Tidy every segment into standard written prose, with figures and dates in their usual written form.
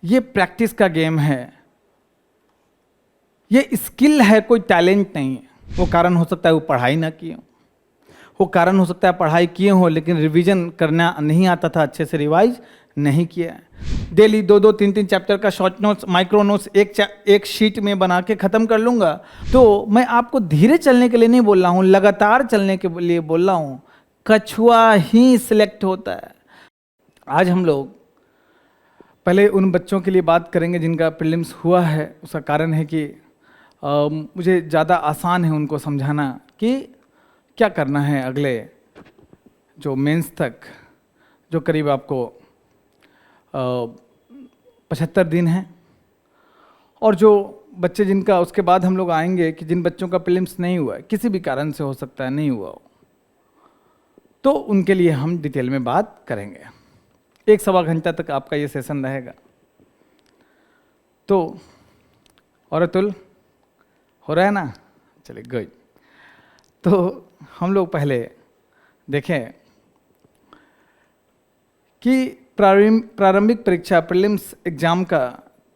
ये प्रैक्टिस का गेम है, ये स्किल है, कोई टैलेंट नहीं है। वो कारण हो सकता है वो पढ़ाई ना किए हो, वो कारण हो सकता है पढ़ाई किए हो लेकिन रिवीजन करना नहीं आता था, अच्छे से रिवाइज नहीं किया है। डेली 2-2, 3-3 चैप्टर का शॉर्ट नोट्स, माइक्रो नोट्स एक शीट में बना के ख़त्म कर लूँगा। तो मैं आपको धीरे चलने के लिए नहीं बोल रहा हूँ, लगातार चलने के लिए बोल रहा हूँ। कछुआ ही सिलेक्ट होता है। आज हम लोग पहले उन बच्चों के लिए बात करेंगे जिनका प्रीलिम्स हुआ है। उसका कारण है कि मुझे ज़्यादा आसान है उनको समझाना कि क्या करना है अगले जो मेंस तक, जो करीब आपको 75 दिन है। और जो बच्चे जिनका उसके बाद हम लोग आएंगे कि जिन बच्चों का प्रीलिम्स नहीं हुआ है, किसी भी कारण से हो सकता है नहीं हुआ हो, तो उनके लिए हम डिटेल में बात करेंगे। 1-1.25 घंटा तक आपका ये सेशन रहेगा। तो और अतुल हो रहा है ना? चलिए गुड। तो हम लोग पहले देखें कि प्रारंभिक परीक्षा प्रीलिम्स एग्जाम का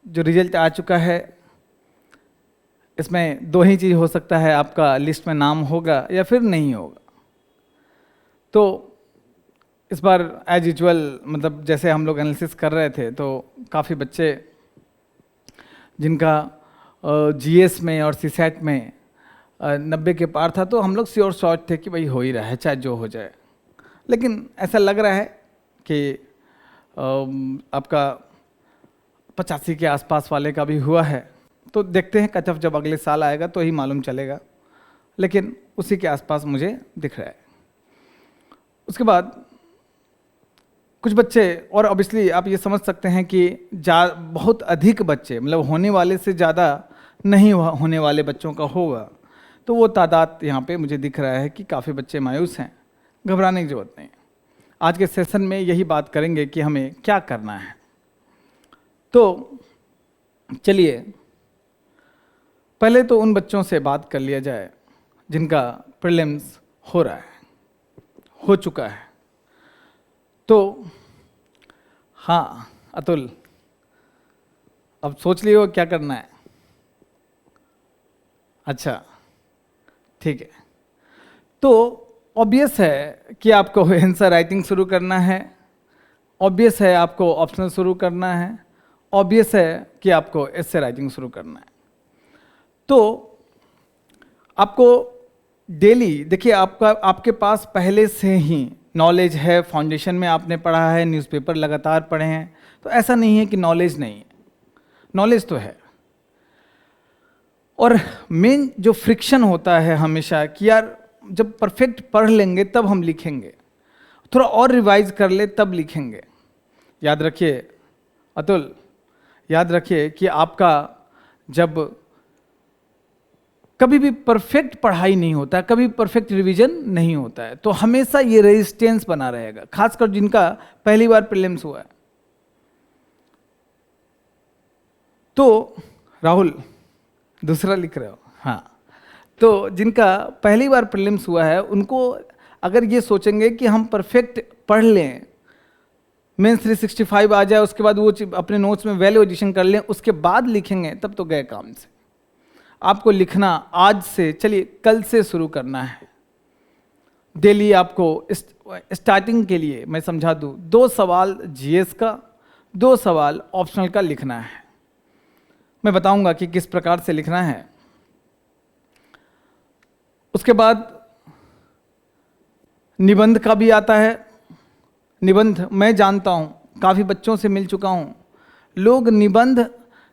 जो रिजल्ट आ चुका है, इसमें 2 ही चीज़ हो सकता है, आपका लिस्ट में नाम होगा या फिर नहीं होगा। तो इस बार एज यूजुअल, मतलब जैसे हम लोग एनालिसिस कर रहे थे तो काफ़ी बच्चे जिनका जीएस में और सीसैट में 90 के पार था, तो हम लोग श्योर शॉर्ट थे कि भाई हो ही रहा है चाहे जो हो जाए। लेकिन ऐसा लग रहा है कि आपका 85 के आसपास वाले का भी हुआ है। तो देखते हैं, कट ऑफ जब अगले साल आएगा तो ही मालूम चलेगा, लेकिन उसी के आसपास मुझे दिख रहा है। उसके बाद कुछ बच्चे, और ऑब्वियसली आप ये समझ सकते हैं कि बहुत अधिक बच्चे, मतलब होने वाले से ज़्यादा नहीं होने वाले बच्चों का होगा, तो वो तादाद यहाँ पे मुझे दिख रहा है कि काफ़ी बच्चे मायूस हैं। घबराने की ज़रूरत नहीं। आज के सेशन में यही बात करेंगे कि हमें क्या करना है। तो चलिए पहले तो उन बच्चों से बात कर लिया जाए जिनका प्रीलिम्स हो रहा है, हो चुका है। तो हाँ अतुल, अब सोच लियो क्या करना है? अच्छा ठीक है। तो ऑब्वियस है कि आपको आंसर राइटिंग शुरू करना है, ऑब्वियस है आपको ऑप्शनल शुरू करना है, ऑब्वियस है कि आपको एसे राइटिंग शुरू करना है। तो आपको डेली देखिए, आपके पास पहले से ही नॉलेज है, फाउंडेशन में आपने पढ़ा है, न्यूज़पेपर लगातार पढ़े हैं, तो ऐसा नहीं है कि नॉलेज नहीं है, नॉलेज तो है। और मेन जो फ्रिक्शन होता है हमेशा कि यार जब परफेक्ट पढ़ लेंगे तब हम लिखेंगे, थोड़ा और रिवाइज कर ले तब लिखेंगे। याद रखिए अतुल, याद रखिए कि आपका जब कभी भी परफेक्ट पढ़ाई नहीं होता, कभी परफेक्ट रिवीजन नहीं होता है, तो हमेशा ये रेजिस्टेंस बना रहेगा, खासकर जिनका पहली बार प्रीलिम्स हुआ है। तो राहुल दूसरा लिख रहे हो? हाँ। तो जिनका पहली बार प्रीलिम्स हुआ है उनको अगर ये सोचेंगे कि हम परफेक्ट पढ़ लें, मेंस 365 आ जाए, उसके बाद वो अपने नोट्स में वैल्यू एडिशन कर लें, उसके बाद लिखेंगे, तब तो गए काम से। आपको लिखना आज से, चलिए कल से शुरू करना है। डेली आपको स्टार्टिंग के लिए मैं समझा दूं, 2 सवाल जीएस का, 2 सवाल ऑप्शनल का लिखना है। मैं बताऊंगा कि किस प्रकार से लिखना है। उसके बाद निबंध का भी आता है। निबंध मैं जानता हूं, काफ़ी बच्चों से मिल चुका हूं, लोग निबंध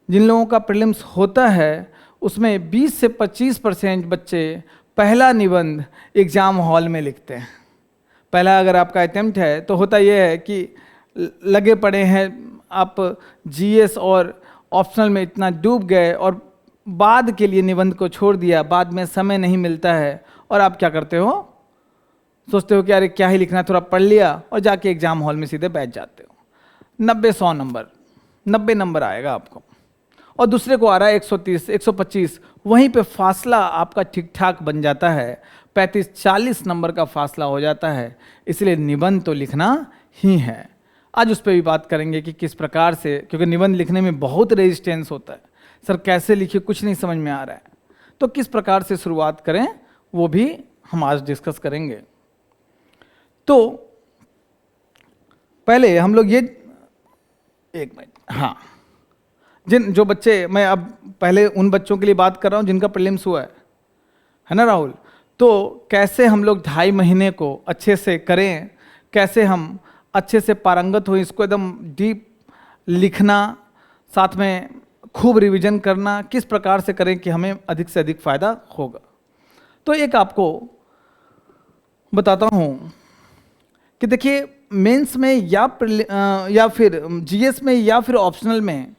जिन लोगों का प्रीलिम्स होता है उसमें 20 से 25% बच्चे पहला निबंध एग्ज़ाम हॉल में लिखते हैं। पहला अगर आपका अटेम्प्ट है तो होता यह है कि लगे पड़े हैं आप, जीएस और ऑप्शनल में इतना डूब गए और बाद के लिए निबंध को छोड़ दिया, बाद में समय नहीं मिलता है, और आप क्या करते हो, सोचते हो कि अरे क्या ही लिखना है, थोड़ा पढ़ लिया और जाके एग्ज़ाम हॉल में सीधे बैठ जाते हो। 90-100 नंबर, 90 नंबर आएगा आपको, और दूसरे को आ रहा है 130, 125। वहीं पे फासला आपका ठीक ठाक बन जाता है, 35-40 नंबर का फासला हो जाता है। इसलिए निबंध तो लिखना ही है। आज उस पर भी बात करेंगे कि किस प्रकार से, क्योंकि निबंध लिखने में बहुत रेजिस्टेंस होता है, सर कैसे लिखिए कुछ नहीं समझ में आ रहा है, तो किस प्रकार से शुरुआत करें वो भी हम आज डिस्कस करेंगे। तो पहले हम लोग ये, एक मिनट, हाँ, जो बच्चे, मैं अब पहले उन बच्चों के लिए बात कर रहा हूँ जिनका प्रीलिम्स हुआ है ना राहुल, तो कैसे हम लोग 2.5 महीने को अच्छे से करें, कैसे हम अच्छे से पारंगत हो, इसको एकदम डीप लिखना, साथ में खूब रिवीजन करना, किस प्रकार से करें कि हमें अधिक से अधिक फायदा होगा। तो एक आपको बताता हूँ कि देखिए मेंस में या फिर जीएस में या फिर ऑप्शनल में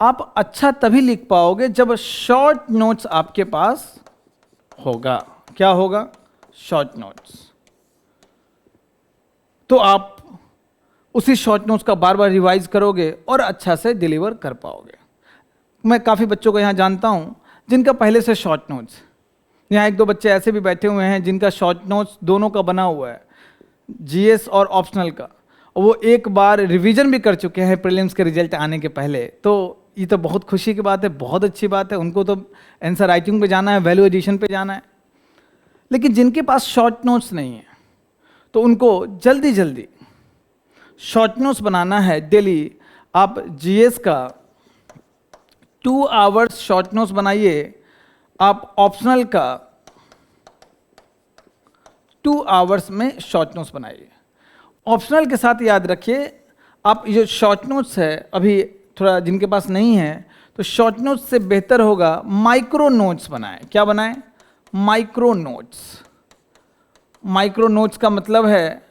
आप अच्छा तभी लिख पाओगे जब शॉर्ट नोट्स आपके पास होगा। क्या होगा? Short notes. तो आप उसी शॉर्ट नोट्स का बार बार रिवाइज करोगे और अच्छा से डिलीवर कर पाओगे। मैं काफ़ी बच्चों को यहाँ जानता हूँ जिनका पहले से शॉर्ट नोट्स, यहाँ 1-2 बच्चे ऐसे भी बैठे हुए हैं जिनका शॉर्ट नोट्स दोनों का बना हुआ है, जीएस और ऑप्शनल का, और वो एक बार रिवीजन भी कर चुके हैं प्रीलिम्स के रिजल्ट आने के पहले। तो ये तो बहुत खुशी की बात है, बहुत अच्छी बात है। उनको तो आंसर राइटिंग पे जाना है, वैल्यू एडिशन पे जाना है। लेकिन जिनके पास शॉर्ट नोट्स नहीं है तो उनको जल्दी जल्दी शॉर्ट नोट्स बनाना है। डेली आप जीएस का 2 आवर्स शॉर्ट नोट्स बनाइए, आप ऑप्शनल का 2 आवर्स में शॉर्ट नोट्स बनाइए। ऑप्शनल के साथ याद रखिए, आप ये शॉर्ट नोट्स है अभी थोड़ा जिनके पास नहीं है, तो शॉर्ट नोट्स से बेहतर होगा माइक्रो नोट्स बनाएं। क्या बनाएं? Micro notes. माइक्रो नोट्स का मतलब है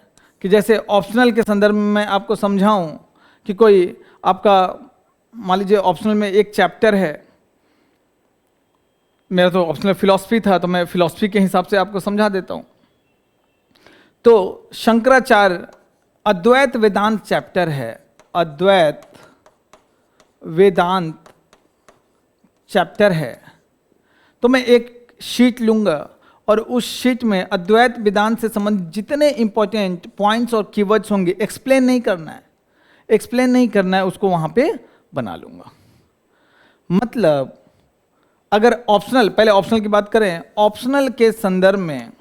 कि जैसे ऑप्शनल के संदर्भ में मैं आपको समझाऊं कि कोई आपका, मान लीजिए ऑप्शनल में एक चैप्टर है, मेरा तो ऑप्शनल फिलॉसफी था तो मैं फिलॉसफी के हिसाब से आपको समझा देता हूं। तो शंकराचार्य अद्वैत वेदांत चैप्टर है, अद्वैत वेदांत चैप्टर है, तो मैं एक शीट लूंगा और उस शीट में अद्वैत वेदांत से संबंधित जितने इंपॉर्टेंट पॉइंट्स और कीवर्ड्स होंगे, एक्सप्लेन नहीं करना है, उसको वहां पे बना लूंगा। मतलब अगर ऑप्शनल, पहले ऑप्शनल की बात करें, ऑप्शनल के संदर्भ में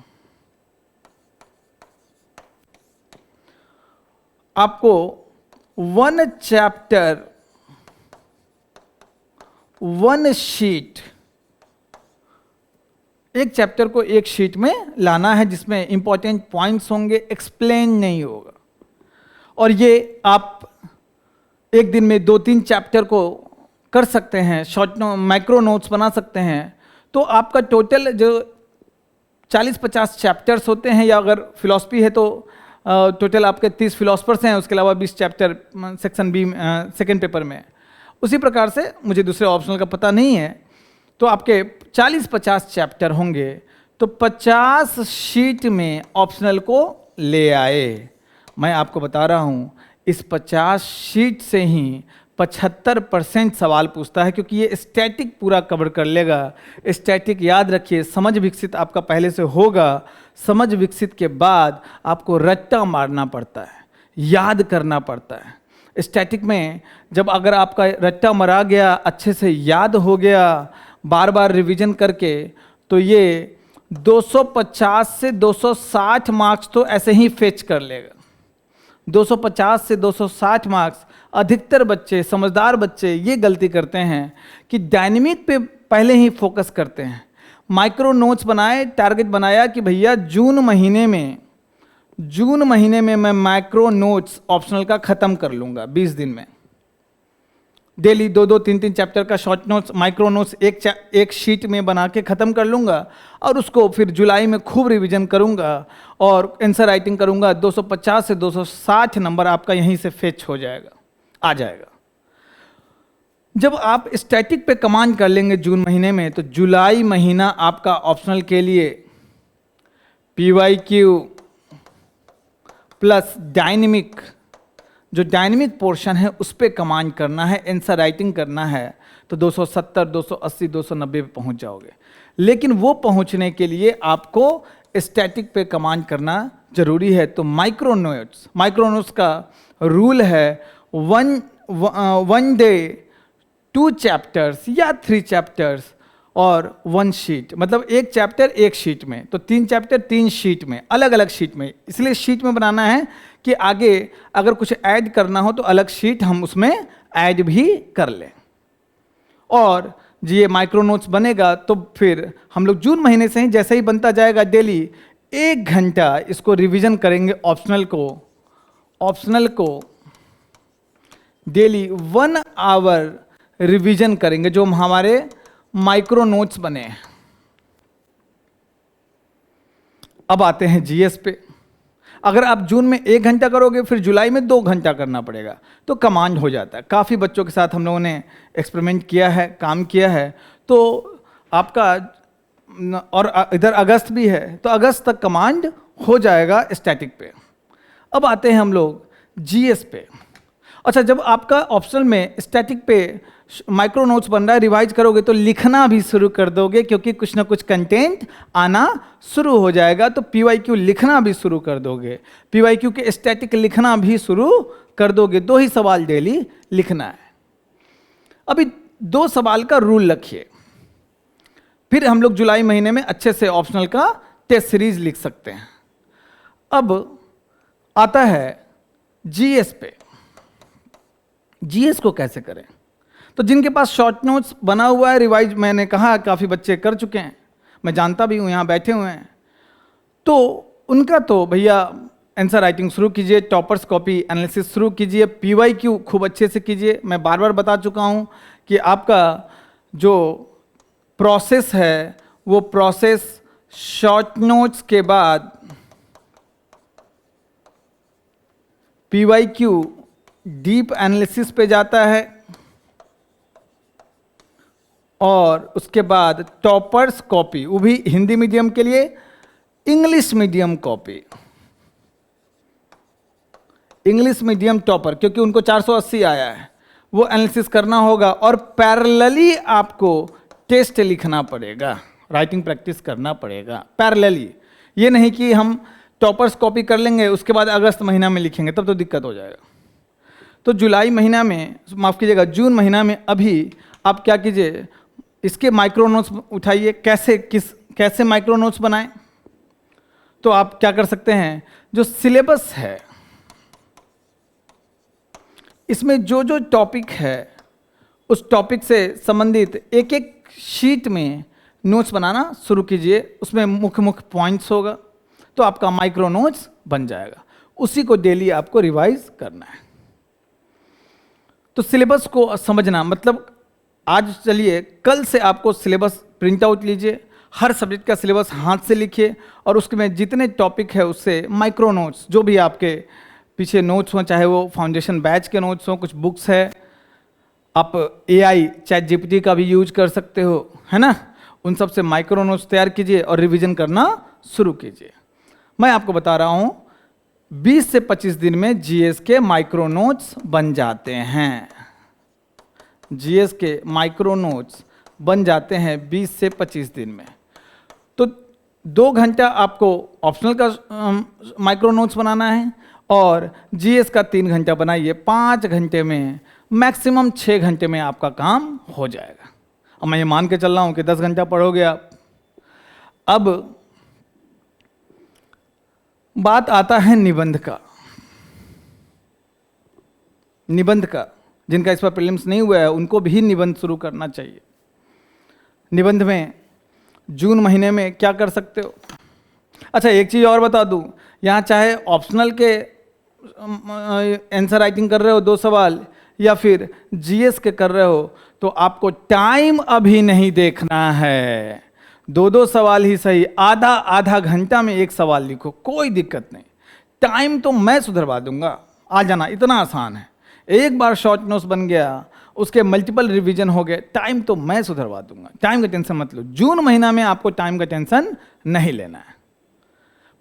आपको 1 चैप्टर 1 शीट, एक चैप्टर को एक शीट में लाना है जिसमें इंपॉर्टेंट पॉइंट्स होंगे, एक्सप्लेन नहीं होगा। और ये आप एक दिन में 2-3 चैप्टर को कर सकते हैं, शॉर्ट माइक्रो नोट्स बना सकते हैं। तो आपका टोटल जो 40-50 चैप्टर्स होते हैं, या अगर फिलॉसफी है तो टोटल आपके 30 फिलोसफर्स हैं, उसके अलावा 20 chapter section B second paper में। उसी प्रकार से मुझे दूसरे ऑप्शनल का पता नहीं है, तो आपके 40-50 चैप्टर होंगे, तो 50 शीट में ऑप्शनल को ले आए। मैं आपको बता रहा हूँ इस 50 शीट से ही 75% सवाल पूछता है, क्योंकि ये स्टैटिक पूरा कवर कर लेगा। स्टैटिक याद रखिए, समझ विकसित आपका पहले से होगा। समझ विकसित के बाद आपको रट्टा मारना पड़ता है, याद करना पड़ता है। स्टैटिक में जब अगर आपका रट्टा मरा गया, अच्छे से याद हो गया बार बार रिवीजन करके, तो ये 250 से 260 मार्क्स तो ऐसे ही फेच कर लेगा। 250 से 260 मार्क्स। अधिकतर बच्चे, समझदार बच्चे ये गलती करते हैं कि डायनेमिक पे पहले ही फोकस करते हैं। माइक्रो नोट्स बनाए, टारगेट बनाया कि भैया जून महीने में मैं माइक्रो नोट्स ऑप्शनल का ख़त्म कर लूँगा 20 दिन में। डेली 2-2, 3-3 चैप्टर का शॉर्ट नोट्स, माइक्रो नोट्स एक शीट में बना के ख़त्म कर लूँगा, और उसको फिर जुलाई में खूब रिवीजन करूँगा और आंसर राइटिंग करूँगा। 250 से 260 नंबर आपका यहीं से फेच हो जाएगा, आ जाएगा। जब आप स्टैटिक पे कमांड कर लेंगे जून महीने में, तो जुलाई महीना आपका ऑप्शनल के लिए PYQ प्लस डायनेमिक, जो डायनेमिक पोर्शन है उस पर कमांड करना है, आंसर राइटिंग करना है, तो 270, 280, 290 पे पहुंच जाओगे। लेकिन वो पहुंचने के लिए आपको स्टैटिक पे कमांड करना जरूरी है। तो माइक्रो नोट्स का रूल है, वन डे 2 चैप्टर्स या 3 चैप्टर्स और 1 शीट, मतलब 1 चैप्टर 1 शीट में, तो 3 चैप्टर 3 शीट में, अलग अलग शीट में। इसलिए शीट में बनाना है कि आगे अगर कुछ ऐड करना हो तो अलग शीट हम उसमें ऐड भी कर लें। और ये माइक्रो नोट्स बनेगा तो फिर हम लोग जून महीने से ही जैसे ही बनता जाएगा डेली 1 घंटा इसको रिवीजन करेंगे। ऑप्शनल को डेली 1 आवर रिवीजन करेंगे जो हमारे माइक्रो नोट्स बने हैं। अब आते हैं जीएस पे। अगर आप जून में 1 घंटा करोगे फिर जुलाई में 2 घंटा करना पड़ेगा, तो कमांड हो जाता है। काफ़ी बच्चों के साथ हम लोगों ने एक्सपेरिमेंट किया है, काम किया है, तो आपका और इधर अगस्त भी है तो अगस्त तक कमांड हो जाएगा स्टैटिक पे। अब आते हैं हम लोग जीएस पे। अच्छा, जब आपका ऑप्शनल में स्टैटिक पे माइक्रो नोट्स बन रहा है, रिवाइज करोगे तो लिखना भी शुरू कर दोगे, क्योंकि कुछ ना कुछ कंटेंट आना शुरू हो जाएगा, तो पीवाईक्यू लिखना भी शुरू कर दोगे, पीवाईक्यू के स्टैटिक लिखना भी शुरू कर दोगे। 2 ही सवाल डेली लिखना है। अभी 2 सवाल का रूल रखिए, फिर हम लोग जुलाई महीने में अच्छे से ऑप्शनल का टेस्ट सीरीज लिख सकते हैं। अब आता है जीएस पे। जीएस को कैसे करें? तो जिनके पास शॉर्ट नोट्स बना हुआ है, रिवाइज मैंने कहा काफ़ी बच्चे कर चुके हैं, मैं जानता भी हूँ, यहाँ बैठे हुए हैं, तो उनका तो भैया आंसर राइटिंग शुरू कीजिए, टॉपर्स कॉपी एनालिसिस शुरू कीजिए, पीवाईक्यू खूब अच्छे से कीजिए। मैं बार बार बता चुका हूँ कि आपका जो प्रोसेस है वो प्रोसेस शॉर्ट नोट्स के बाद पीवाईक्यू डीप एनालिसिस पे जाता है और उसके बाद टॉपर्स कॉपी, वो भी हिंदी मीडियम के लिए, English medium copy, English medium topper, क्योंकि उनको 480 आया है, वो एनालिसिस करना होगा। और पैरेलली आपको टेस्ट लिखना पड़ेगा, राइटिंग प्रैक्टिस करना पड़ेगा पैरेलली। ये नहीं कि हम टॉपर्स कॉपी कर लेंगे उसके बाद अगस्त महीना में लिखेंगे, तब तो दिक्कत हो जाएगा। तो जुलाई महीना में, माफ़ कीजिएगा, जून महीना में अभी आप क्या कीजिए, इसके माइक्रो नोट्स उठाइए। कैसे माइक्रो नोट्स बनाएं? तो आप क्या कर सकते हैं, जो सिलेबस है इसमें जो जो टॉपिक है उस टॉपिक से संबंधित एक एक शीट में नोट्स बनाना शुरू कीजिए। उसमें मुख्य मुख्य पॉइंट्स होगा, तो आपका माइक्रो नोट्स बन जाएगा। उसी को डेली आपको रिवाइज करना है। तो सिलेबस को समझना मतलब, आज चलिए कल से आपको सिलेबस प्रिंट आउट लीजिए, हर सब्जेक्ट का सिलेबस हाथ से लिखिए और उसके में जितने टॉपिक है उससे माइक्रो नोट्स, जो भी आपके पीछे नोट्स हों, चाहे वो फाउंडेशन बैच के नोट्स हों, कुछ बुक्स है, आप एआई चैट जीपीटी का भी यूज कर सकते हो, है ना, उन सब से माइक्रो नोट्स तैयार कीजिए और रिवीजन करना शुरू कीजिए। मैं आपको बता रहा हूँ 20 से 25 दिन में जीएस के माइक्रो नोट्स बन जाते हैं। जीएस के माइक्रो नोट्स बन जाते हैं 20 से 25 दिन में। तो 2 घंटा आपको ऑप्शनल का माइक्रो नोट्स बनाना है और जीएस का 3 घंटा बनाइए। 5 घंटे में, मैक्सिमम 6 घंटे में आपका काम हो जाएगा। अब मैं ये मान के चल रहा हूँ कि 10 घंटा पढ़ोगे आप। अब बात आता है निबंध का। निबंध का, जिनका इस पर प्रीलिम्स नहीं हुआ है उनको भी निबंध शुरू करना चाहिए। निबंध में जून महीने में क्या कर सकते हो? अच्छा, एक चीज़ और बता दूं, यहाँ चाहे ऑप्शनल के आंसर राइटिंग कर रहे हो 2 सवाल या फिर जीएस के कर रहे हो, तो आपको टाइम अभी नहीं देखना है। 2-2 सवाल ही सही, आधा घंटा में 1 सवाल लिखो, कोई दिक्कत नहीं। टाइम तो मैं सुधरवा दूंगा, आ जाना, इतना आसान है। एक बार शॉर्ट नोट्स बन गया, उसके मल्टीपल रिवीजन हो गए, टाइम तो मैं सुधरवा दूंगा, टाइम का टेंशन मत लो। जून महीना में आपको टाइम का टेंशन नहीं लेना है।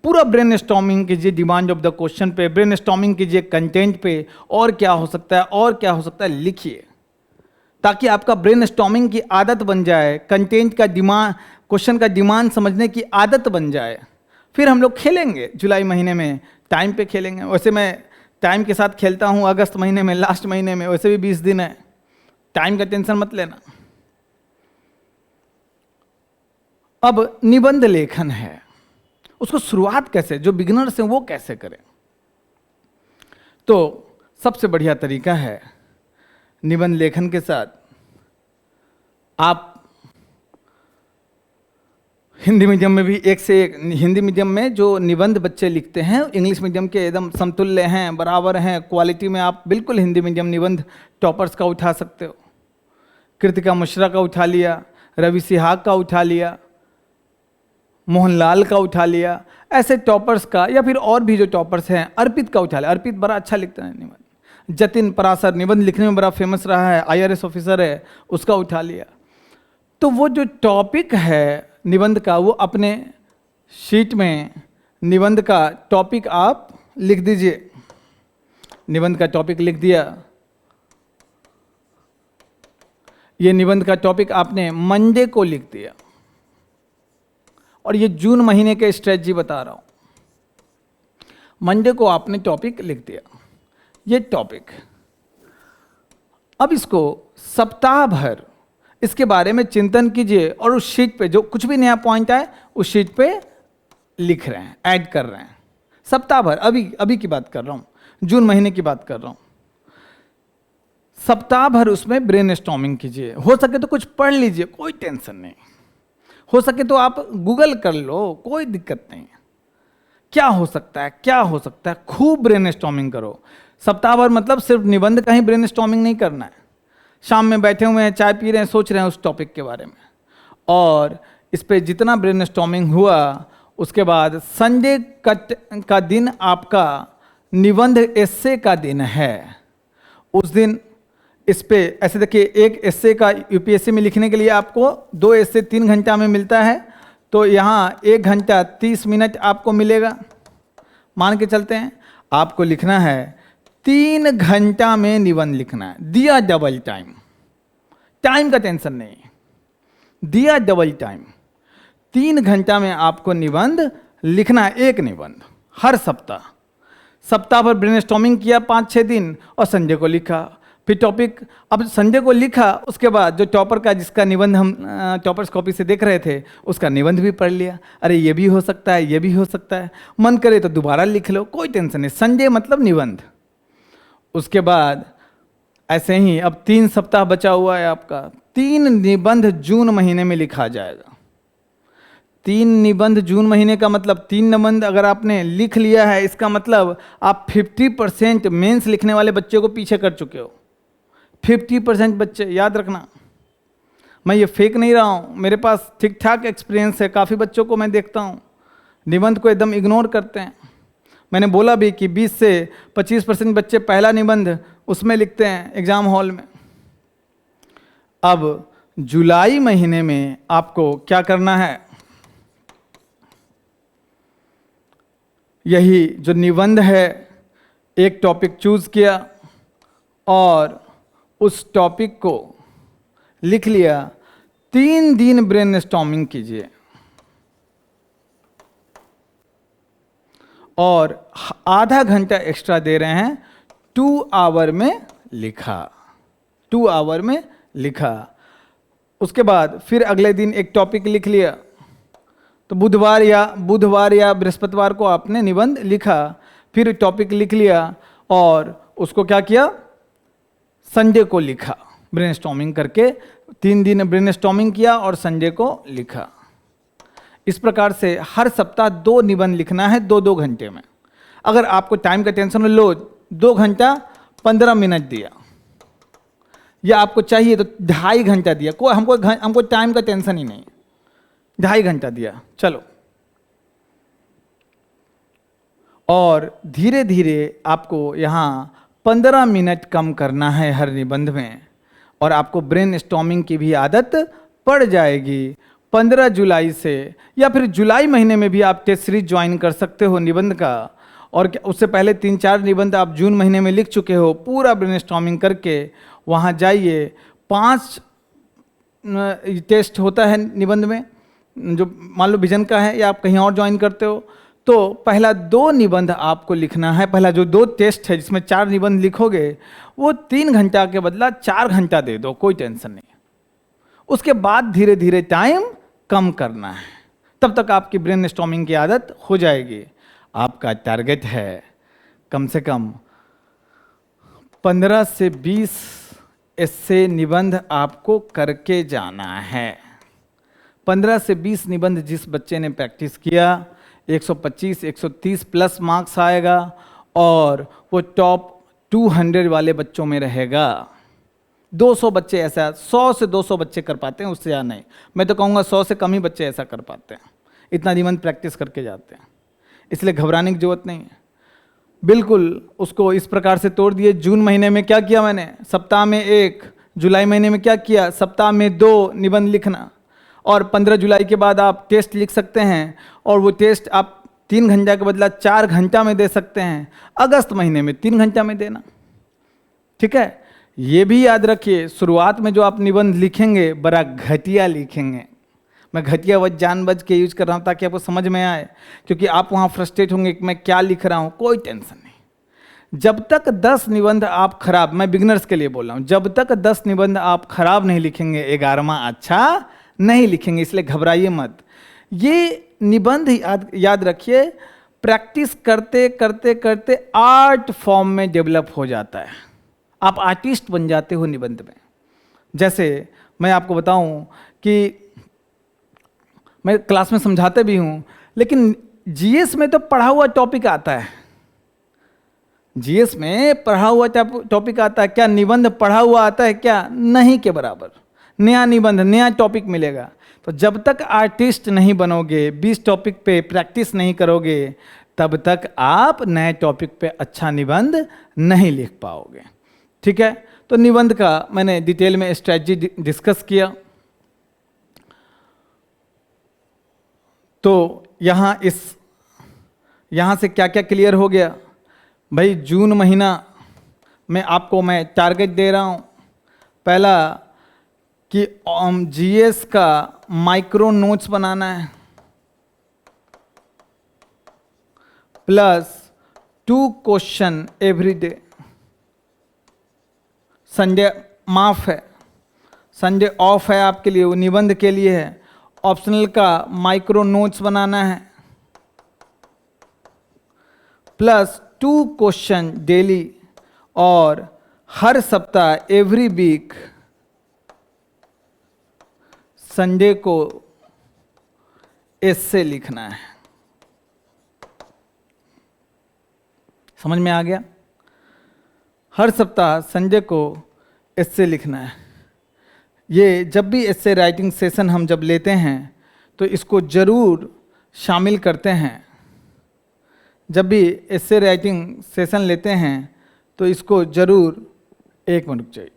पूरा ब्रेन स्टॉर्मिंग कीजिए डिमांड ऑफ द क्वेश्चन पे, ब्रेन स्टॉर्मिंग कीजिए कंटेंट पे, और क्या हो सकता है और क्या हो सकता है लिखिए, ताकि आपका ब्रेन स्टॉर्मिंग की आदत बन जाए, कंटेंट का डिमांड, क्वेश्चन का डिमांड समझने की आदत बन जाए। फिर हम लोग खेलेंगे जुलाई महीने में, टाइम पे खेलेंगे। वैसे मैं टाइम के साथ खेलता हूँ अगस्त महीने में, लास्ट महीने में, वैसे भी 20 दिन है, टाइम का टेंशन मत लेना। अब निबंध लेखन है, उसको शुरुआत कैसे, जो बिगिनर्स हैं वो कैसे करें? तो सबसे बढ़िया तरीका है, निबंध लेखन के साथ आप हिंदी मीडियम में भी एक से एक, हिंदी मीडियम में जो निबंध बच्चे लिखते हैं इंग्लिश मीडियम के एकदम समतुल्य हैं, बराबर हैं क्वालिटी में, आप बिल्कुल हिंदी मीडियम निबंध टॉपर्स का उठा सकते हो। कृतिका मिश्रा का उठा लिया, रवि सिहाग का उठा लिया, मोहनलाल का उठा लिया, ऐसे टॉपर्स का, या फिर और भी जो टॉपर्स हैं, अर्पित का उठा लिया, अर्पित बड़ा अच्छा लिखता है निबंध। जतिन पराशर निबंध लिखने में बड़ा फेमस रहा है, IRS ऑफिसर है, उसका उठा लिया। तो वो जो टॉपिक है निबंध का, वो अपने शीट में निबंध का टॉपिक आप लिख दीजिए। निबंध का टॉपिक लिख दिया, ये निबंध का टॉपिक आपने मंडे को लिख दिया, और ये जून महीने के स्ट्रेटजी बता रहा हूं। मंडे को आपने टॉपिक लिख दिया, ये टॉपिक। अब इसको सप्ताह भर इसके बारे में चिंतन कीजिए, और उस शीट पे जो कुछ भी नया पॉइंट आए उस शीट पे लिख रहे हैं, ऐड कर रहे हैं सप्ताह भर। अभी की बात कर रहा हूं, जून महीने की बात कर रहा हूं। सप्ताह भर उसमें ब्रेनस्टॉर्मिंग कीजिए। हो सके तो कुछ पढ़ लीजिए, कोई टेंशन नहीं। हो सके तो आप गूगल कर लो, कोई दिक्कत नहीं। क्या हो सकता है, क्या हो सकता है, खूब ब्रेनस्टॉर्मिंग करो। सप्ताह भर मतलब सिर्फ निबंध का ही ब्रेनस्टॉर्मिंग नहीं करना है। शाम में बैठे हुए हैं, चाय पी रहे हैं, सोच रहे हैं उस टॉपिक के बारे में, और इस पे जितना ब्रेनस्टॉर्मिंग हुआ, उसके बाद संडे का दिन आपका निबंध एस्से का दिन है। उस दिन इस पे ऐसे देखिए, एक एस्से का यूपीएससी में लिखने के लिए आपको 2 एस्से 3 घंटा में मिलता है, तो यहाँ 1 घंटा 30 मिनट आपको मिलेगा। मान के चलते हैं आपको लिखना है 3 घंटा में निबंध लिखना है, दिया डबल टाइम, टाइम का टेंशन नहीं, दिया डबल टाइम। 3 घंटा में आपको निबंध लिखना है, एक निबंध हर सप्ताह। सप्ताह भर ब्रेनस्टॉर्मिंग किया 5-6 दिन, और संडे को लिखा। फिर टॉपिक, अब संडे को लिखा, उसके बाद जो टॉपर का, जिसका निबंध हम टॉपर्स कॉपी से देख रहे थे, उसका निबंध भी पढ़ लिया। अरे ये भी हो सकता है, ये भी हो सकता है, मन करे तो दोबारा लिख लो, कोई टेंशन नहीं। संडे मतलब निबंध। उसके बाद ऐसे ही अब 3 सप्ताह बचा हुआ है आपका। 3 निबंध जून महीने में लिखा जाएगा। 3 निबंध जून महीने का मतलब 3 निबंध अगर आपने लिख लिया है, इसका मतलब आप 50% मेंस लिखने वाले बच्चे को पीछे कर चुके हो। 50% बच्चे, याद रखना, मैं ये फेक नहीं रहा हूँ, मेरे पास ठीक ठाक एक्सपीरियंस है। काफ़ी बच्चों को मैं देखता हूँ निबंध को एकदम इग्नोर करते हैं। मैंने बोला भी कि 20 से 25% बच्चे पहला निबंध उसमें लिखते हैं एग्जाम हॉल में। अब जुलाई महीने में आपको क्या करना है, यही जो निबंध है, एक टॉपिक चूज किया और उस टॉपिक को लिख लिया। 3 दिन ब्रेनस्टॉर्मिंग कीजिए, और आधा घंटा एक्स्ट्रा दे रहे हैं, 2 आवर में लिखा, 2 आवर में लिखा। उसके बाद फिर अगले दिन एक टॉपिक लिख लिया, तो बुधवार या बृहस्पतिवार को आपने निबंध लिखा, फिर टॉपिक लिख लिया, और उसको क्या किया, संडे को लिखा। ब्रेनस्टॉर्मिंग करके 3 दिन ब्रेनस्टॉर्मिंग किया और संडे को लिखा। इस प्रकार से हर सप्ताह 2 निबंध लिखना है, 2-2 घंटे में। अगर आपको टाइम का टेंशन लो, 2 घंटा 15 मिनट दिया, या आपको चाहिए तो 2.5 घंटा दिया, कोई हमको टाइम का टेंशन ही नहीं, 2.5 घंटा दिया, चलो। और धीरे धीरे आपको यहाँ 15 मिनट कम करना है हर निबंध में, और आपको ब्रेनस्टॉर्मिंग की भी आदत पड़ जाएगी। 15 जुलाई से, या फिर जुलाई महीने में भी आप टेस्ट सीरीज ज्वाइन कर सकते हो निबंध का। और उससे पहले 3-4 निबंध आप जून महीने में लिख चुके हो, पूरा ब्रेनस्टॉर्मिंग करके वहाँ जाइए। 5 टेस्ट होता है निबंध में, जो मान लो विजन का है या आप कहीं और ज्वाइन करते हो, तो पहला 2 निबंध आपको लिखना है। पहला जो 2 टेस्ट है जिसमें 4 निबंध लिखोगे, वो 3 घंटा के बदला 4 घंटा दे दो, कोई टेंशन नहीं। उसके बाद धीरे धीरे टाइम कम करना है, तब तक आपकी ब्रेन स्टॉर्मिंग की आदत हो जाएगी। आपका टारगेट है कम से कम 15 से 20 ऐसे निबंध आपको करके जाना है। 15 से 20 निबंध जिस बच्चे ने प्रैक्टिस किया, 125 130 प्लस मार्क्स आएगा और वो टॉप 200 वाले बच्चों में रहेगा। 200 बच्चे ऐसा, 100 से 200 बच्चे कर पाते हैं, उससे ज़्यादा नहीं। मैं तो कहूँगा 100 से कम ही बच्चे ऐसा कर पाते हैं, इतना निबंध प्रैक्टिस करके जाते हैं। इसलिए घबराने की जरूरत नहीं है। बिल्कुल उसको इस प्रकार से तोड़ दिए। जून महीने में क्या किया मैंने, सप्ताह में 1, जुलाई महीने में क्या किया, सप्ताह में 2 निबंध लिखना, और 15 जुलाई के बाद आप टेस्ट लिख सकते हैं, और वो टेस्ट आप 3 घंटा के बदला 4 घंटा में दे सकते हैं। अगस्त महीने में 3 घंटा में देना, ठीक है। ये भी याद रखिए, शुरुआत में जो आप निबंध लिखेंगे बड़ा घटिया लिखेंगे। मैं घटिया वज जानबूझ के यूज कर रहा हूँ ताकि आपको समझ में आए, क्योंकि आप वहाँ फ्रस्ट्रेट होंगे कि मैं क्या लिख रहा हूँ। कोई टेंशन नहीं। जब तक 10 निबंध आप खराब, मैं बिगनर्स के लिए बोल रहा हूँ, जब तक 10 निबंध आप खराब नहीं लिखेंगे, 11वां अच्छा नहीं लिखेंगे। इसलिए घबराइए मत। ये निबंध याद रखिए, प्रैक्टिस करते करते करते आर्ट फॉर्म में डेवलप हो जाता है। आप आर्टिस्ट बन जाते हो निबंध में। जैसे मैं आपको बताऊं कि मैं क्लास में समझाते भी हूं, लेकिन जीएस में तो पढ़ा हुआ टॉपिक आता है। जीएस में पढ़ा हुआ टॉपिक आता है क्या? निबंध पढ़ा हुआ आता है क्या? नहीं के बराबर। नया निबंध, नया टॉपिक मिलेगा। तो जब तक आर्टिस्ट नहीं बनोगे, 20 टॉपिक पे प्रैक्टिस नहीं करोगे, तब तक आप नए टॉपिक पे अच्छा निबंध नहीं लिख पाओगे, ठीक है। तो निबंध का मैंने डिटेल में स्ट्रेटजी डिस्कस किया। तो यहाँ से क्या क्या क्लियर हो गया भाई? जून महीना में आपको मैं टारगेट दे रहा हूँ। पहला कि जीएस का माइक्रो नोट्स बनाना है, plus 2 question every day. Sunday माफ है, संडे ऑफ है आपके लिए, वो निबंध के लिए है। ऑप्शनल का माइक्रो नोट्स बनाना है, प्लस 2 क्वेश्चन डेली, और हर सप्ताह एवरी वीक संडे को एस्से लिखना है। समझ में आ गया? हर सप्ताह संडे को एस्से लिखना है। ये जब भी एस्से राइटिंग सेशन हम जब लेते हैं तो इसको ज़रूर शामिल करते हैं। जब भी एस्से राइटिंग सेशन लेते हैं तो इसको ज़रूर, एक मिनट चाहिए।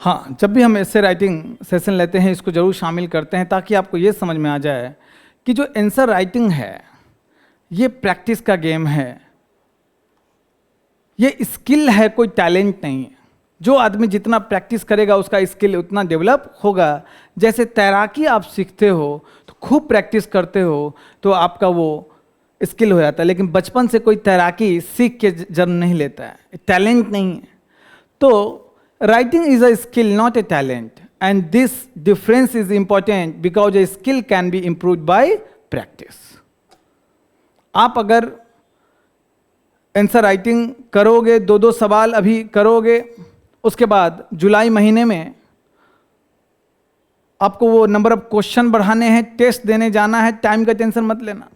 हाँ, जब भी हम एस्से राइटिंग सेशन लेते हैं इसको ज़रूर शामिल करते हैं, ताकि आपको ये समझ में आ जाए कि जो आंसर राइटिंग है ये प्रैक्टिस का गेम है, ये स्किल है, कोई टैलेंट नहीं है। जो आदमी जितना प्रैक्टिस करेगा उसका स्किल उतना डेवलप होगा। जैसे तैराकी आप सीखते हो तो खूब प्रैक्टिस करते हो तो आपका वो स्किल हो जाता है, लेकिन बचपन से कोई तैराकी सीख के जन्म नहीं लेता है, टैलेंट नहीं है। तो writing is a skill, not a talent, and this difference is important because a skill can be improved by practice. आप अगर आंसर राइटिंग करोगे, 2-2 सवाल अभी करोगे, उसके बाद जुलाई महीने में आपको वो नंबर ऑफ क्वेश्चन बढ़ाने हैं, टेस्ट देने जाना है, टाइम का टेंशन मत लेना,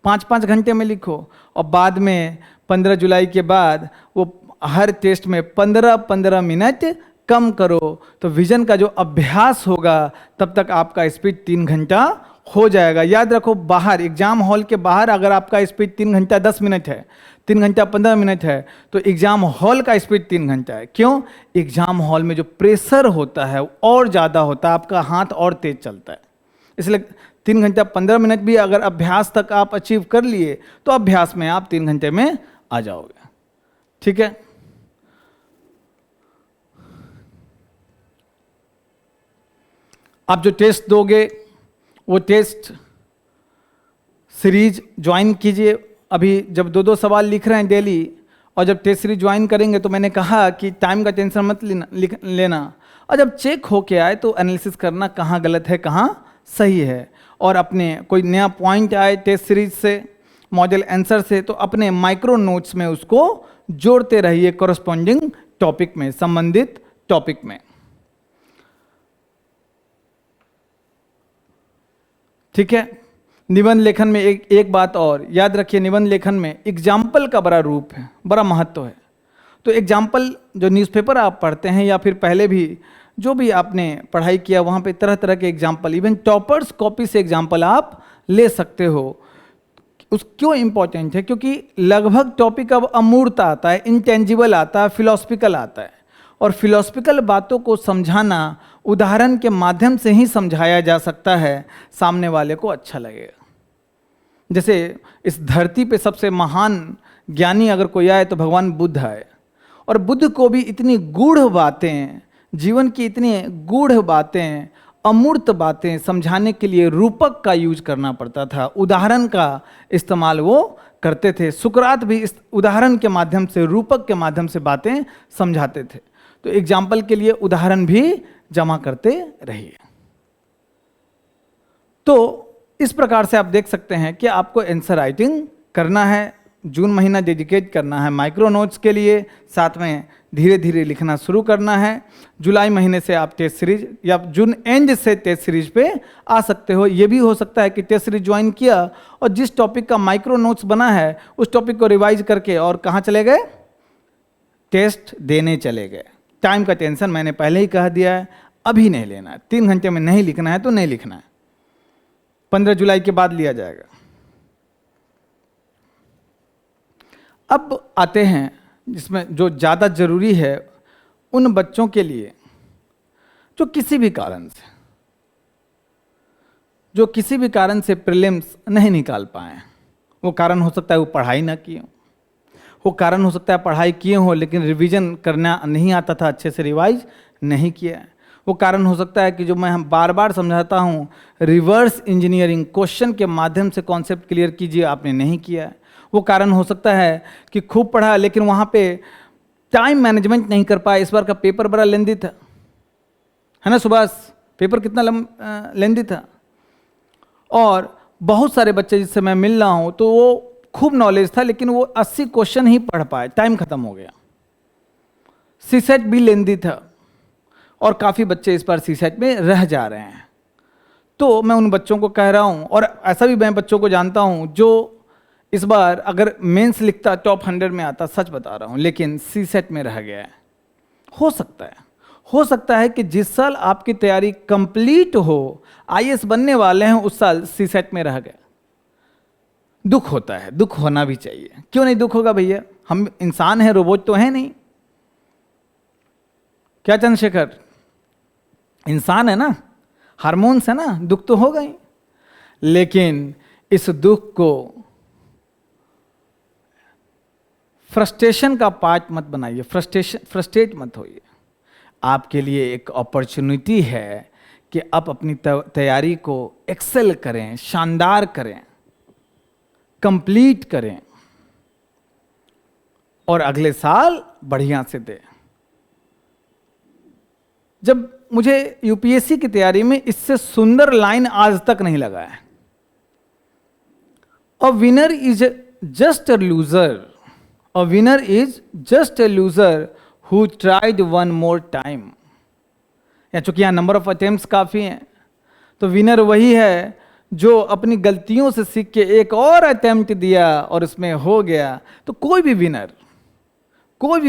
5-5 घंटे में लिखो। और बाद में 15 जुलाई के बाद वो हर टेस्ट में 15-15 मिनट कम करो, तो विजन का जो अभ्यास होगा तब तक आपका स्पीड 3 घंटा हो जाएगा। याद रखो, बाहर एग्जाम हॉल के बाहर अगर आपका स्पीड 3 घंटा 10 मिनट है, 3 घंटा 15 मिनट है, तो एग्जाम हॉल का स्पीड 3 घंटा है। क्यों? एग्जाम हॉल में जो प्रेशर होता है और ज़्यादा होता है, आपका हाथ और तेज चलता है, इसलिए 3 घंटा 15 मिनट भी अगर अभ्यास तक आप अचीव कर लिए तो अभ्यास में आप 3 घंटे में आ जाओगे। ठीक है, आप जो टेस्ट दोगे वो टेस्ट सीरीज ज्वाइन कीजिए। अभी जब 2-2 सवाल लिख रहे हैं डेली, और जब टेस्ट सीरीज ज्वाइन करेंगे तो मैंने कहा कि टाइम का टेंशन मत लेना, और जब चेक होके आए तो एनालिसिस करना कहाँ गलत है कहाँ सही है, और अपने कोई नया पॉइंट आए टेस्ट सीरीज से, मॉडल आंसर से, तो अपने माइक्रो नोट्स में उसको जोड़ते रहिए कॉरस्पॉन्डिंग टॉपिक में, संबंधित टॉपिक में। ठीक है, निबंध लेखन में एक बात और याद रखिए, निबंध लेखन में एग्जाम्पल का बड़ा रूप है, बड़ा महत्व है। तो एग्जाम्पल जो न्यूज़पेपर आप पढ़ते हैं या फिर पहले भी जो भी आपने पढ़ाई किया वहाँ पे तरह तरह के एग्जाम्पल, इवन टॉपर्स कॉपी से एग्जाम्पल आप ले सकते हो। उस क्यों इम्पोर्टेंट है? क्योंकि लगभग टॉपिक अब अमूर्त आता है, इंटेंजिबल आता है, फिलोसफिकल आता है, और फिलोसफिकल बातों को समझाना उदाहरण के माध्यम से ही समझाया जा सकता है, सामने वाले को अच्छा लगेगा। जैसे इस धरती पे सबसे महान ज्ञानी अगर कोई आए तो भगवान बुद्ध आए, और बुद्ध को भी इतनी गूढ़ बातें, जीवन की इतनी गूढ़ बातें, अमूर्त बातें समझाने के लिए रूपक का यूज करना पड़ता था, उदाहरण का इस्तेमाल वो करते थे। सुकरात भी इस उदाहरण के माध्यम से, रूपक के माध्यम से बातें समझाते थे। तो एग्जाम्पल के लिए उदाहरण भी जमा करते रहिए। तो इस प्रकार से आप देख सकते हैं कि आपको आंसर राइटिंग करना है, जून महीना डेडिकेट करना है माइक्रो नोट्स के लिए, साथ में धीरे धीरे लिखना शुरू करना है। जुलाई महीने से आप टेस्ट सीरीज या जून एंड से टेस्ट सीरीज पे आ सकते हो। ये भी हो सकता है कि टेस्ट सीरीज ज्वाइन किया और जिस टॉपिक का माइक्रो नोट्स बना है उस टॉपिक को रिवाइज करके और कहाँ चले गए, टेस्ट देने चले गए। टाइम का टेंशन मैंने पहले ही कह दिया है, अभी नहीं लेना है। 3 घंटे में नहीं लिखना है तो नहीं लिखना है, 15 जुलाई के बाद लिया जाएगा। अब आते हैं जिसमें जो ज़्यादा जरूरी है उन बच्चों के लिए जो किसी भी कारण से प्रीलिम्स नहीं निकाल पाए। वो कारण हो सकता है वो पढ़ाई ना किए, वो कारण हो सकता है पढ़ाई किए हो लेकिन रिवीजन करना नहीं आता था, अच्छे से रिवाइज नहीं किया है। वो कारण हो सकता है कि जो मैं बार बार समझाता हूँ, रिवर्स इंजीनियरिंग क्वेश्चन के माध्यम से कॉन्सेप्ट क्लियर कीजिए, आपने नहीं किया है। वो कारण हो सकता है कि खूब पढ़ा लेकिन वहाँ पे टाइम मैनेजमेंट नहीं कर पाए। इस बार का पेपर बड़ा लेंदी था, है ना सुभाष? पेपर कितना लेंदी था, और बहुत सारे बच्चे जिससे मैं मिल रहा हूँ तो वो खूब नॉलेज था लेकिन वो 80 क्वेश्चन ही पढ़ पाए, टाइम खत्म हो गया। सीसेट भी लेंदी था और काफ़ी बच्चे इस बार सीसेट में रह जा रहे हैं। तो मैं उन बच्चों को कह रहा हूँ, और ऐसा भी मैं बच्चों को जानता हूँ जो इस बार अगर मेंस लिखता टॉप 100 में आता, सच बता रहा हूँ, लेकिन सीसेट में रह गया है। हो सकता है कि जिस साल आपकी तैयारी कंप्लीट हो, आईएएस बनने वाले हैं, उस साल सीसेट में रह गए। दुख होता है, दुख होना भी चाहिए। क्यों नहीं दुख होगा भैया, हम इंसान हैं, रोबोट तो है नहीं। क्या चंद्रशेखर, इंसान है ना, हार्मोन्स है ना, दुख तो होगा ही। लेकिन इस दुख को फ्रस्ट्रेशन का पार्ट मत बनाइए, फ्रस्ट्रेट मत होइए। आपके लिए एक अपॉर्चुनिटी है कि आप अपनी तैयारी को एक्सेल करें, शानदार करें, कंप्लीट करें और अगले साल बढ़िया से दें। जब मुझे यूपीएससी की तैयारी में इससे सुंदर लाइन आज तक नहीं लगा है, a winner is just a loser, a winner is just a loser who tried one more time. या चूंकि यहाँ नंबर ऑफ अटेम्प्ट्स काफ़ी हैं, तो विनर वही है जो अपनी गलतियों से सीख के एक और अटेम्प्ट दिया और उसमें हो गया। तो कोई भी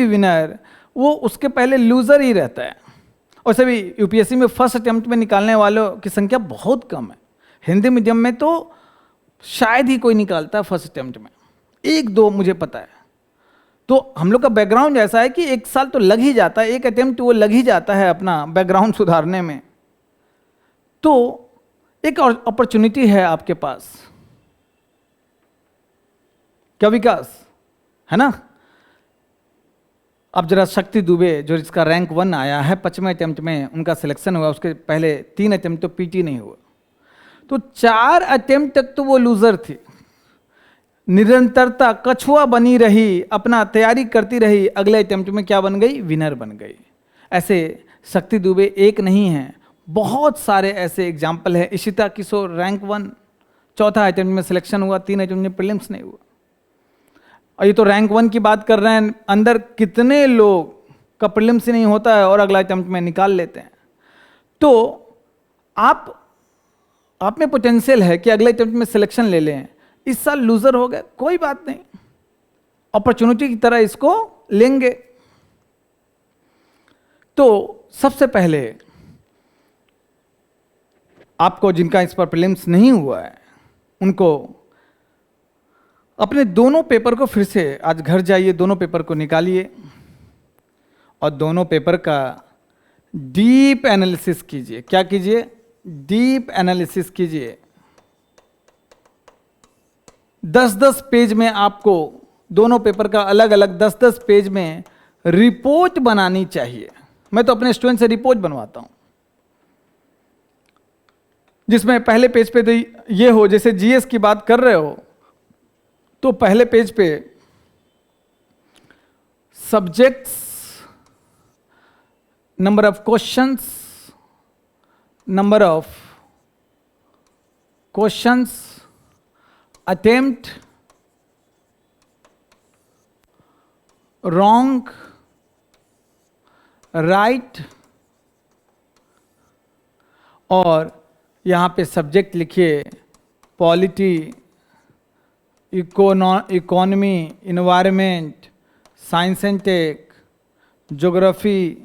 विनर वो उसके पहले लूजर ही रहता है। और सभी यूपीएससी में फर्स्ट अटेम्प्ट में निकालने वालों की संख्या बहुत कम है। हिंदी मीडियम में तो शायद ही कोई निकालता है फर्स्ट अटेम्प्ट में, 1-2 मुझे पता है। तो हम लोग का बैकग्राउंड ऐसा है कि 1 साल तो लग ही जाता है, 1 अटेम्प्ट वो लग ही जाता है अपना बैकग्राउंड सुधारने में। तो एक और अपॉर्चुनिटी है आपके पास, क्या विकास, है ना? अब जरा शक्ति दुबे जो जिसका रैंक 1 आया है 5वें अटेम्प्ट में, उनका सिलेक्शन हुआ, उसके पहले 3 अटेम्प्ट तो पीटी नहीं हुआ, तो 4 अटेम्प्ट तक तो वो लूजर थी। निरंतरता कछुआ बनी रही, अपना तैयारी करती रही, अगले अटेम्प्ट में क्या बन गई? विनर बन गई। ऐसे शक्ति दुबे एक नहीं है, बहुत सारे ऐसे एग्जाम्पल हैं। इशिता किशोर रैंक 1, चौथा अटेम्प्ट में सिलेक्शन हुआ, 3 अटेम्प्ट में प्रीलिम्स नहीं हुआ। और ये तो रैंक 1 की बात कर रहे हैं, अंदर कितने लोग का प्रीलिम्स ही नहीं होता है और अगला अटेम्प्ट में निकाल लेते हैं। तो आप में पोटेंशियल है कि अगले अटेम्प्ट में सिलेक्शन ले लें। इस साल लूजर हो गए, कोई बात नहीं, अपॉर्चुनिटी की तरह इसको लेंगे। तो सबसे पहले आपको, जिनका इस पर प्रीलिम्स नहीं हुआ है, उनको अपने दोनों पेपर को फिर से आज घर जाइए, दोनों पेपर को निकालिए और दोनों पेपर का डीप एनालिसिस कीजिए। क्या कीजिए? डीप एनालिसिस कीजिए। 10-10 पेज में आपको दोनों पेपर का अलग अलग 10-10 पेज में रिपोर्ट बनानी चाहिए। मैं तो अपने स्टूडेंट से रिपोर्ट बनवाता हूं, जिसमें पहले पेज पे तो ये हो, जैसे जीएस की बात कर रहे हो तो पहले पेज पे subjects, number of questions, number of questions, attempt, wrong, right, और यहां पे सब्जेक्ट लिखिए polity, economy, environment, science and tech, geography,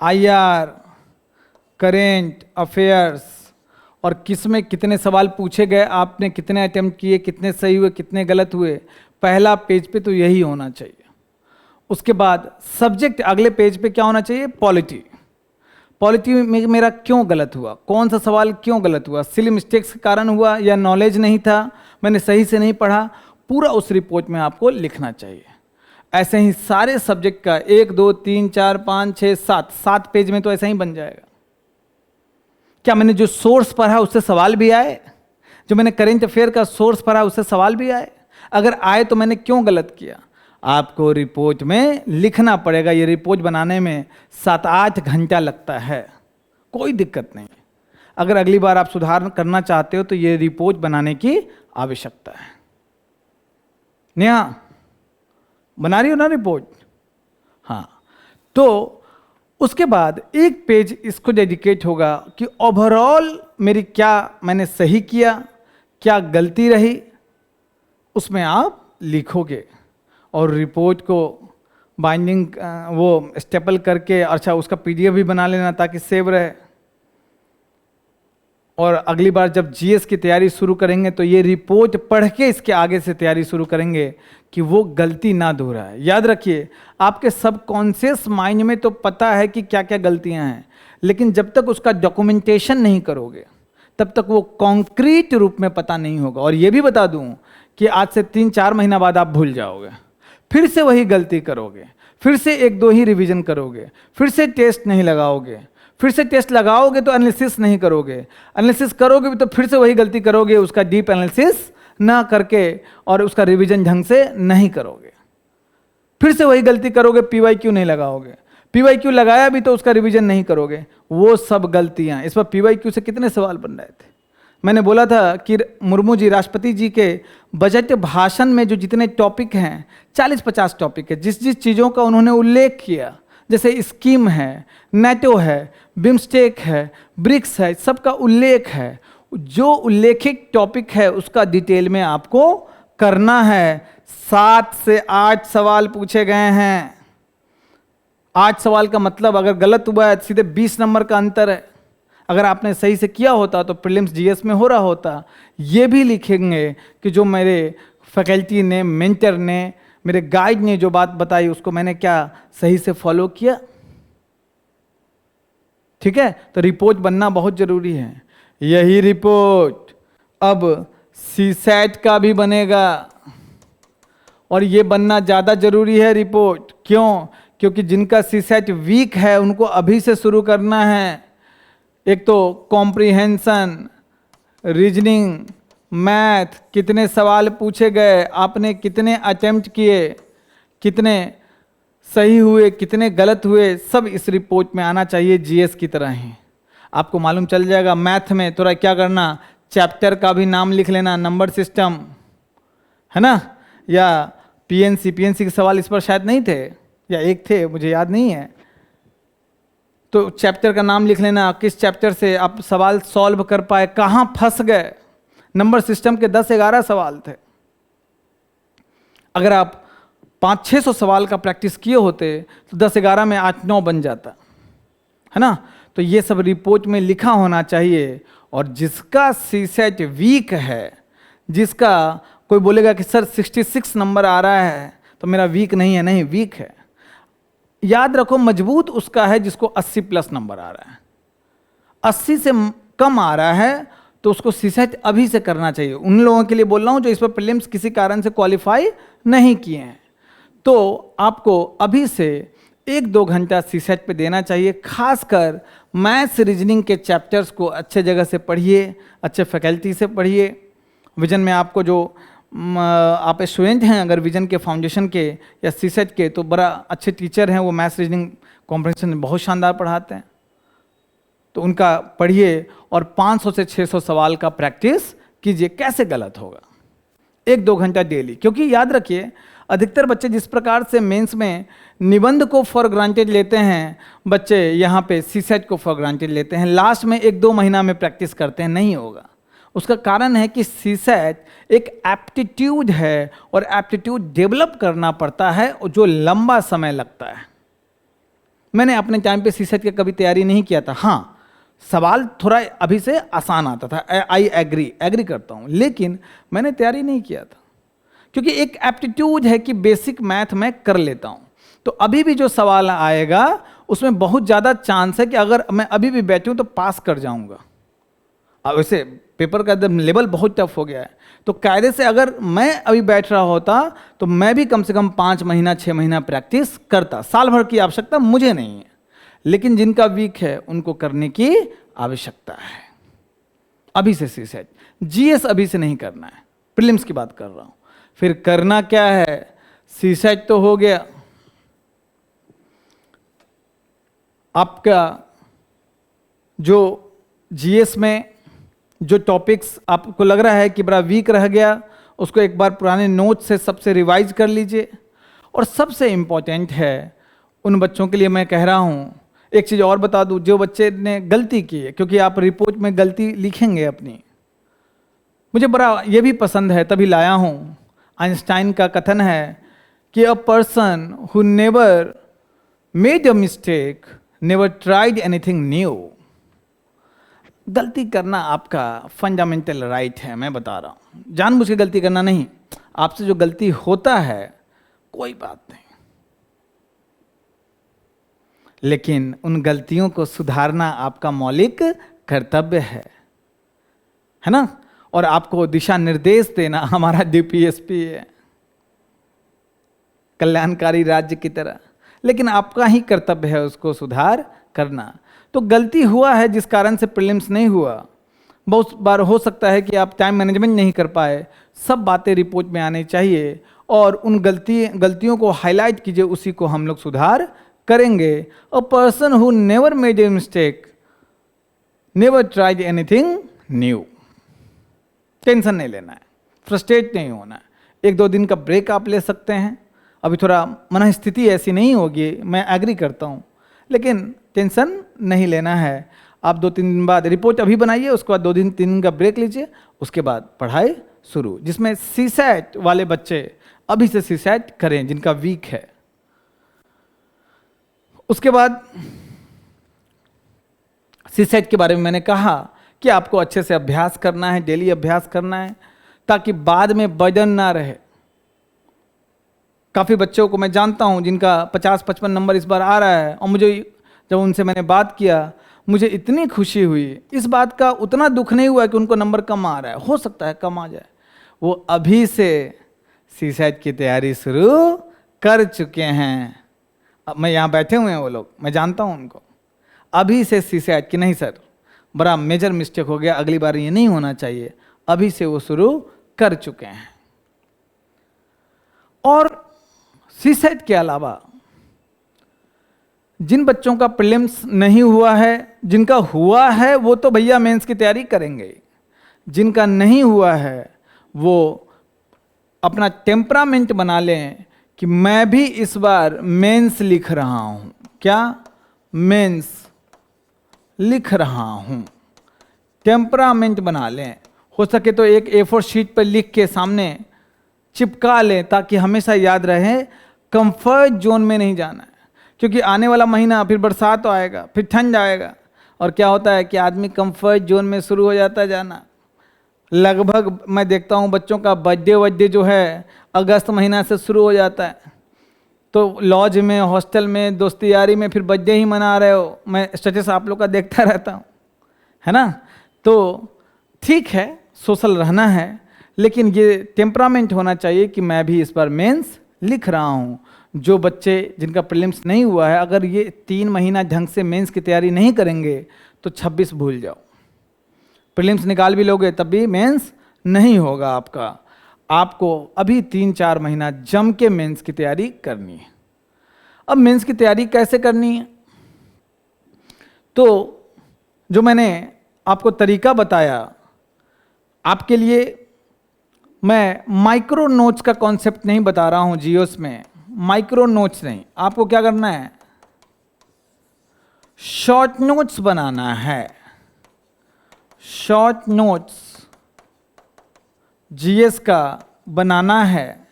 IR, current affairs, और किस में कितने सवाल पूछे गए, आपने कितने अटेम्प्ट किए, कितने सही हुए, कितने गलत हुए। पहला पेज पे तो यही होना चाहिए। उसके बाद सब्जेक्ट, अगले पेज पे क्या होना चाहिए? पॉलिटी। पॉलिटी में मेरा क्यों गलत हुआ, कौन सा सवाल क्यों गलत हुआ, सिली मिस्टेक्स के कारण हुआ या नॉलेज नहीं था, मैंने सही से नहीं पढ़ा, पूरा उस रिपोर्ट में आपको लिखना चाहिए। ऐसे ही सारे सब्जेक्ट का 1, 2, 3, 4, 5, 6, 7 पेज में तो ऐसा ही बन जाएगा। क्या मैंने जो सोर्स पढ़ा उससे सवाल भी आए? जो मैंने करेंट अफेयर का सोर्स पढ़ा उससे सवाल भी आए? अगर आए तो मैंने क्यों गलत किया? आपको रिपोर्ट में लिखना पड़ेगा। ये रिपोर्ट बनाने में 7-8 घंटा लगता है, कोई दिक्कत नहीं। अगर अगली बार आप सुधार करना चाहते हो तो ये रिपोर्ट बनाने की आवश्यकता है। नेहा बना रही हो ना रिपोर्ट? हाँ, तो उसके बाद एक पेज इसको डेडिकेट होगा कि ओवरऑल मेरी क्या मैंने सही किया, क्या गलती रही, उसमें आप लिखोगे। और रिपोर्ट को बाइंडिंग वो स्टेपल करके, अच्छा उसका पीडीएफ भी बना लेना ताकि सेव रहे। और अगली बार जब जीएस की तैयारी शुरू करेंगे तो ये रिपोर्ट पढ़ के इसके आगे से तैयारी शुरू करेंगे कि वो गलती ना दोहराए। याद रखिए, आपके सबकॉन्शियस माइंड में तो पता है कि क्या क्या गलतियां हैं, लेकिन जब तक उसका डॉक्यूमेंटेशन नहीं करोगे तब तक वो कॉन्क्रीट रूप में पता नहीं होगा। और ये भी बता दूं कि आज से 3-4 महीना बाद आप भूल जाओगे, फिर से वही गलती करोगे, फिर से 1-2 ही रिवीजन करोगे, फिर से टेस्ट नहीं लगाओगे, फिर से टेस्ट लगाओगे तो एनालिसिस नहीं करोगे, एनालिसिस करोगे भी तो फिर से वही गलती करोगे, उसका डीप एनालिसिस ना करके और उसका रिवीजन ढंग से नहीं करोगे, फिर से वही गलती करोगे, पीवाईक्यू नहीं लगाओगे, पीवाईक्यू लगाया भी तो उसका रिवीजन नहीं करोगे। वो सब गलतियां, इस पर पीवाईक्यू से कितने सवाल बन रहे थे। मैंने बोला था कि मुर्मू जी, राष्ट्रपति जी के बजट भाषण में जो जितने टॉपिक हैं 40-50 टॉपिक है, जिस जिस चीज़ों का उन्होंने उल्लेख किया, जैसे स्कीम है, नेटो है, बिम्स्टेक है, ब्रिक्स है, सबका उल्लेख है। जो उल्लेखित टॉपिक है उसका डिटेल में आपको करना है। 7 से 8 सवाल पूछे गए हैं। 8 सवाल का मतलब अगर गलत हुआ है सीधे 20 नंबर का अंतर है। अगर आपने सही से किया होता तो प्रीलिम्स जीएस में हो रहा होता। ये भी लिखेंगे कि जो मेरे फैकल्टी ने, मेंटर ने, मेरे गाइड ने जो बात बताई उसको मैंने क्या सही से फॉलो किया। ठीक है, तो रिपोर्ट बनना बहुत जरूरी है। यही रिपोर्ट अब सीसैट का भी बनेगा, और ये बनना ज़्यादा जरूरी है रिपोर्ट। क्यों? क्योंकि जिनका सीसैट वीक है उनको अभी से शुरू करना है। एक तो कॉम्प्रिहेंशन, रीजनिंग, मैथ, कितने सवाल पूछे गए, आपने कितने अटेम्प्ट किए, कितने सही हुए, कितने गलत हुए, सब इस रिपोर्ट में आना चाहिए, जीएस की तरह ही। आपको मालूम चल जाएगा। मैथ में थोड़ा क्या करना, चैप्टर का भी नाम लिख लेना, नंबर सिस्टम है ना, या पीएनसी के सवाल इस पर शायद नहीं थे, या एक थे, मुझे याद नहीं है। तो चैप्टर का नाम लिख लेना, किस चैप्टर से आप सवाल सॉल्व कर पाए, कहाँ फंस गए। नंबर सिस्टम के 10-11 सवाल थे। अगर आप 500-600 सवाल का प्रैक्टिस किए होते तो 10-11 में 8-9 बन जाता, है ना। तो ये सब रिपोर्ट में लिखा होना चाहिए। और जिसका सीसेट वीक है, जिसका कोई बोलेगा कि सर 66 नंबर आ रहा है तो मेरा वीक नहीं है, नहीं, वीक है। याद रखो, मजबूत उसका है जिसको 80+ नंबर आ रहा है। 80 से कम आ रहा है तो उसको सीसेट अभी से करना चाहिए। उन लोगों के लिए बोल रहा हूं जो इस पर प्रीलिम्स किसी कारण से क्वालिफाई नहीं किए हैं, तो आपको अभी से 1-2 घंटा सीसेट पे देना चाहिए। खासकर मैथ्स रीजनिंग के चैप्टर्स को अच्छे जगह से पढ़िए, अच्छे फैकल्टी से पढ़िए। विजन में आपको जो आप स्टूडेंट हैं, अगर विजन के फाउंडेशन के या सीसेट के, तो बड़ा अच्छे टीचर हैं, वो मैथ्स रीजनिंग कॉम्प्रिहेंशन में बहुत शानदार पढ़ाते हैं, तो उनका पढ़िए। और 500 से 600 सवाल का प्रैक्टिस कीजिए। कैसे गलत होगा? 1-2 घंटा डेली। क्योंकि याद रखिए, अधिकतर बच्चे जिस प्रकार से मेंस में निबंध को फॉर ग्रांटेड लेते हैं, बच्चे यहाँ पे सीसेट को फॉर ग्रांटेड लेते हैं। लास्ट में 1-2 महीना में प्रैक्टिस करते हैं, नहीं होगा। उसका कारण है कि सीसेट एक एप्टीट्यूड है, और एप्टीट्यूड डेवलप करना पड़ता है जो लंबा समय लगता है। मैंने अपने टाइम पे सीसेट की कभी तैयारी नहीं किया था। हाँ, सवाल थोड़ा अभी से आसान आता था, आई एग्री करता हूँ, लेकिन मैंने तैयारी नहीं किया था। क्योंकि एक एप्टीट्यूड है कि बेसिक मैथ मैं कर लेता हूँ, तो अभी भी जो सवाल आएगा उसमें बहुत ज़्यादा चांस है कि अगर मैं अभी भी बैठूँ तो पास कर जाऊँगा। अब वैसे पेपर का एकदम लेवल बहुत टफ हो गया है, तो कायदे से अगर मैं अभी बैठ रहा होता तो मैं भी कम से कम 5 महीना 6 महीना प्रैक्टिस करता। साल भर की आवश्यकता मुझे नहीं है, लेकिन जिनका वीक है उनको करने की आवश्यकता है। अभी से सीसेट, जीएस अभी से नहीं करना है, प्रीलिम्स की बात कर रहा हूं। फिर करना क्या है? सीसेट तो हो गया, आपका जो जीएस में जो टॉपिक्स आपको लग रहा है कि बड़ा वीक रह गया, उसको एक बार पुराने नोट से सबसे रिवाइज कर लीजिए। और सबसे इम्पॉर्टेंट है, उन बच्चों के लिए मैं कह रहा हूं, एक चीज़ और बता दूं, जो बच्चे ने गलती की है, क्योंकि आप रिपोर्ट में गलती लिखेंगे अपनी, मुझे बड़ा ये भी पसंद है तभी लाया हूं। आइंस्टाइन का कथन है कि a person who never made a mistake never tried anything new. गलती करना आपका फंडामेंटल राइट है, मैं बता रहा हूं, जानबूझ के गलती करना नहीं। आपसे जो गलती होता है कोई बात नहीं, लेकिन उन गलतियों को सुधारना आपका मौलिक कर्तव्य है ना। और आपको दिशा निर्देश देना हमारा डीपीएसपी है, कल्याणकारी राज्य की तरह, लेकिन आपका ही कर्तव्य है उसको सुधार करना। तो गलती हुआ है जिस कारण से प्रीलिम्स नहीं हुआ, बहुत बार हो सकता है कि आप टाइम मैनेजमेंट नहीं कर पाए, सब बातें रिपोर्ट में आनी चाहिए, और उन गलतियों को हाईलाइट कीजिए, उसी को हम लोग सुधार करेंगे। A person who never made a mistake never tried anything new. Tension नहीं लेना है, फ्रस्ट्रेट नहीं होना है। 1-2 दिन का ब्रेक आप ले सकते हैं, अभी थोड़ा मन स्थिति ऐसी नहीं होगी, मैं एग्री करता हूँ, लेकिन टेंशन नहीं लेना है। आप 2-3 दिन बाद रिपोर्ट अभी बनाइए, उसके बाद 2-3 दिन का ब्रेक लीजिए, उसके बाद पढ़ाई शुरू। जिसमें सीसेट वाले बच्चे अभी से सीसेट करें जिनका वीक है। उसके बाद सीसेट के बारे में मैंने कहा कि आपको अच्छे से अभ्यास करना है, डेली अभ्यास करना है, ताकि बाद में बर्डन ना रहे। काफ़ी बच्चों को मैं जानता हूं जिनका 50-55 नंबर इस बार आ रहा है, और मुझे जब उनसे मैंने बात किया, मुझे इतनी खुशी हुई, इस बात का उतना दुख नहीं हुआ कि उनको नंबर कम आ रहा है, हो सकता है कम आ जाए। वो अभी से सीसैट की तैयारी शुरू कर चुके हैं। अब मैं यहाँ बैठे हुए हैं वो लोग, मैं जानता हूँ उनको, अभी से सीसैट कि नहीं सर बड़ा मेजर मिस्टेक हो गया, अगली बार ये नहीं होना चाहिए, अभी से वो शुरू कर चुके हैं। और सीसैट के अलावा जिन बच्चों का प्रीलिम्स नहीं हुआ है, जिनका हुआ है वो तो भैया मेंस की तैयारी करेंगे, जिनका नहीं हुआ है वो अपना टेम्परामेंट बना लें कि मैं भी इस बार मेंस लिख रहा हूं। क्या? मेंस लिख रहा हूं। टेम्परामेंट बना लें, हो सके तो एक A4 शीट पर लिख के सामने चिपका लें ताकि हमेशा याद रहे कंफर्ट जोन में नहीं जाना है। क्योंकि आने वाला महीना फिर बरसात आएगा, फिर ठंड आएगा, और क्या होता है कि आदमी कंफर्ट जोन में शुरू हो जाता है जाना। लगभग मैं देखता हूँ बच्चों का बर्थडे जो है अगस्त महीना से शुरू हो जाता है, तो लॉज में, हॉस्टल में, दोस्ती यारी में फिर बर्थडे ही मना रहे हो। मैं स्टेटस आप लोग का देखता रहता हूँ, है ना। तो ठीक है, सोशल रहना है, लेकिन ये टेम्परामेंट होना चाहिए कि मैं भी इस बार मेंस लिख रहा हूँ। जो बच्चे जिनका प्रीलिम्स नहीं हुआ है, अगर ये 3 महीना ढंग से मेंस की तैयारी नहीं करेंगे तो 26 भूल जाओ। प्रीलिम्स निकाल भी लोगे तब भी मेंस नहीं होगा आपका। आपको अभी 3-4 महीना जम के मेंस की तैयारी करनी है। अब मेंस की तैयारी कैसे करनी है? तो जो मैंने आपको तरीका बताया, आपके लिए मैं माइक्रो नोट्स का कॉन्सेप्ट नहीं बता रहा हूं जीओस में, माइक्रो नोट्स नहीं। आपको क्या करना है? शॉर्ट नोट्स बनाना है। शॉर्ट नोट्स जीएस का बनाना है।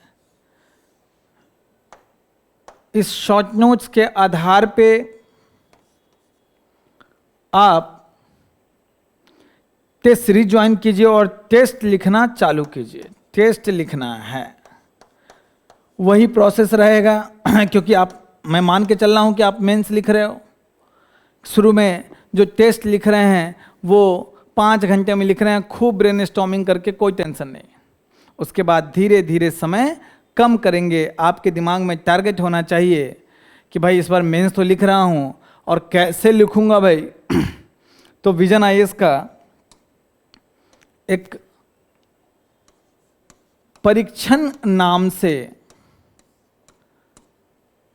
इस शॉर्ट नोट्स के आधार पे आप टेस्ट सीरीज ज्वाइन कीजिए और टेस्ट लिखना चालू कीजिए। टेस्ट लिखना है, वही प्रोसेस रहेगा क्योंकि मैं मान के चल रहा हूं कि आप मेंस लिख रहे हो। शुरू में जो टेस्ट लिख रहे हैं वो 5 घंटे में लिख रहे हैं, खूब ब्रेनस्टॉर्मिंग करके, कोई टेंशन नहीं। उसके बाद धीरे धीरे समय कम करेंगे। आपके दिमाग में टारगेट होना चाहिए कि भाई इस बार मेंस तो लिख रहा हूं, और कैसे लिखूंगा भाई तो विजन आईएएस का एक परीक्षण नाम से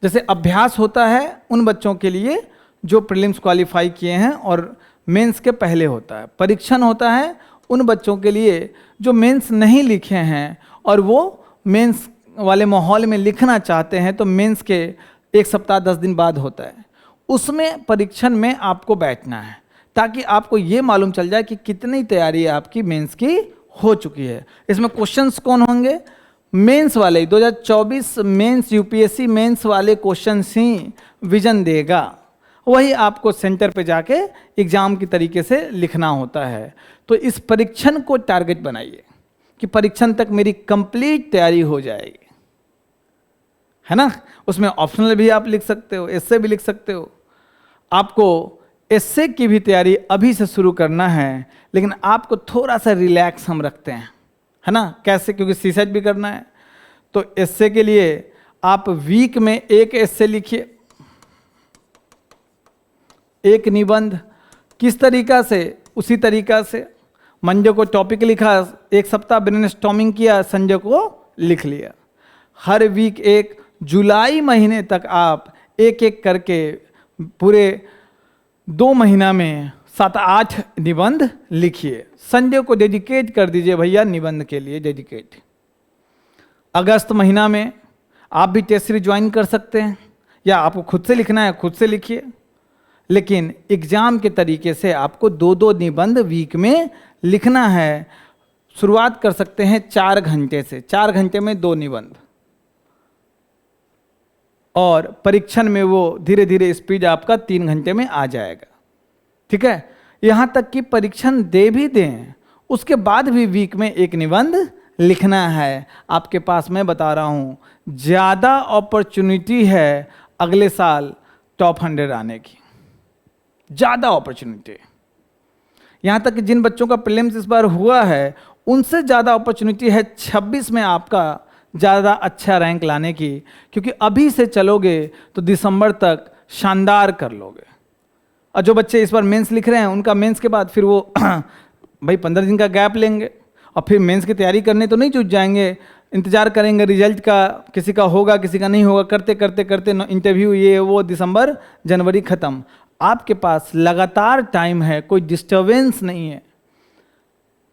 जैसे अभ्यास होता है उन बच्चों के लिए जो प्रीलिम्स क्वालिफाई किए हैं और मेंस के पहले होता है, परीक्षण होता है उन बच्चों के लिए जो मेंस नहीं लिखे हैं और वो मेंस वाले माहौल में लिखना चाहते हैं। तो मेंस के 1 सप्ताह 10 दिन बाद होता है, उसमें परीक्षण में आपको बैठना है ताकि आपको ये मालूम चल जाए कि कितनी तैयारी आपकी मेंस की हो चुकी है। इसमें क्वेश्चंस कौन होंगे? मेंस वाले 2024 मेंस यूपीएससी मेंस वाले क्वेश्चंस ही विजन देगा, वही आपको सेंटर पे जाके एग्जाम की तरीके से लिखना होता है। तो इस परीक्षण को टारगेट बनाइए कि परीक्षण तक मेरी कंप्लीट तैयारी हो जाएगी, है ना। उसमें ऑप्शनल भी आप लिख सकते हो, एस्से भी लिख सकते हो। आपको एस्से की भी तैयारी अभी से शुरू करना है, लेकिन आपको थोड़ा सा रिलैक्स हम रखते हैं, है ना। कैसे? क्योंकि सीसेट भी करना है। तो एस्से के लिए आप वीक में 1 एस्से लिखिए, 1 निबंध। किस तरीका से? उसी तरीका से मंडे को टॉपिक लिखा, 1 सप्ताह ब्रेनस्टॉर्मिंग किया, संडे को लिख लिया। हर वीक 1, जुलाई महीने तक आप 1-1 करके पूरे 2 महीना में 7-8 निबंध लिखिए। संडे को डेडिकेट कर दीजिए भैया निबंध के लिए, डेडिकेट। अगस्त महीना में आप भी टेस्ट सीरीज ज्वाइन कर सकते हैं, या आपको खुद से लिखना है खुद से लिखिए, लेकिन एग्जाम के तरीके से आपको 2-2 निबंध वीक में लिखना है। शुरुआत कर सकते हैं 4 घंटे से, 4 घंटे में 2 निबंध, और परीक्षण में वो धीरे धीरे स्पीड आपका 3 घंटे में आ जाएगा। ठीक है, यहाँ तक कि परीक्षण दे भी दें उसके बाद भी वीक में 1 निबंध लिखना है आपके पास। मैं बता रहा हूँ ज़्यादा अपॉर्चुनिटी है अगले साल टॉप 100 आने की। ज़्यादा अपॉर्चुनिटी है। यहाँ तक कि जिन बच्चों का प्रीलिम्स इस बार हुआ है उनसे ज़्यादा अपॉर्चुनिटी है 26 में आपका ज़्यादा अच्छा रैंक लाने की, क्योंकि अभी से चलोगे तो दिसंबर तक शानदार कर लोगे। और जो बच्चे इस बार मेंस लिख रहे हैं उनका मेंस के बाद फिर वो भाई 15 दिन का गैप लेंगे और फिर मेंस की तैयारी करने तो नहीं जुट जाएंगे, इंतजार करेंगे रिजल्ट का, किसी का होगा किसी का नहीं होगा, करते करते करते इंटरव्यू ये वो, दिसंबर जनवरी ख़त्म। आपके पास लगातार टाइम है, कोई डिस्टरबेंस नहीं है,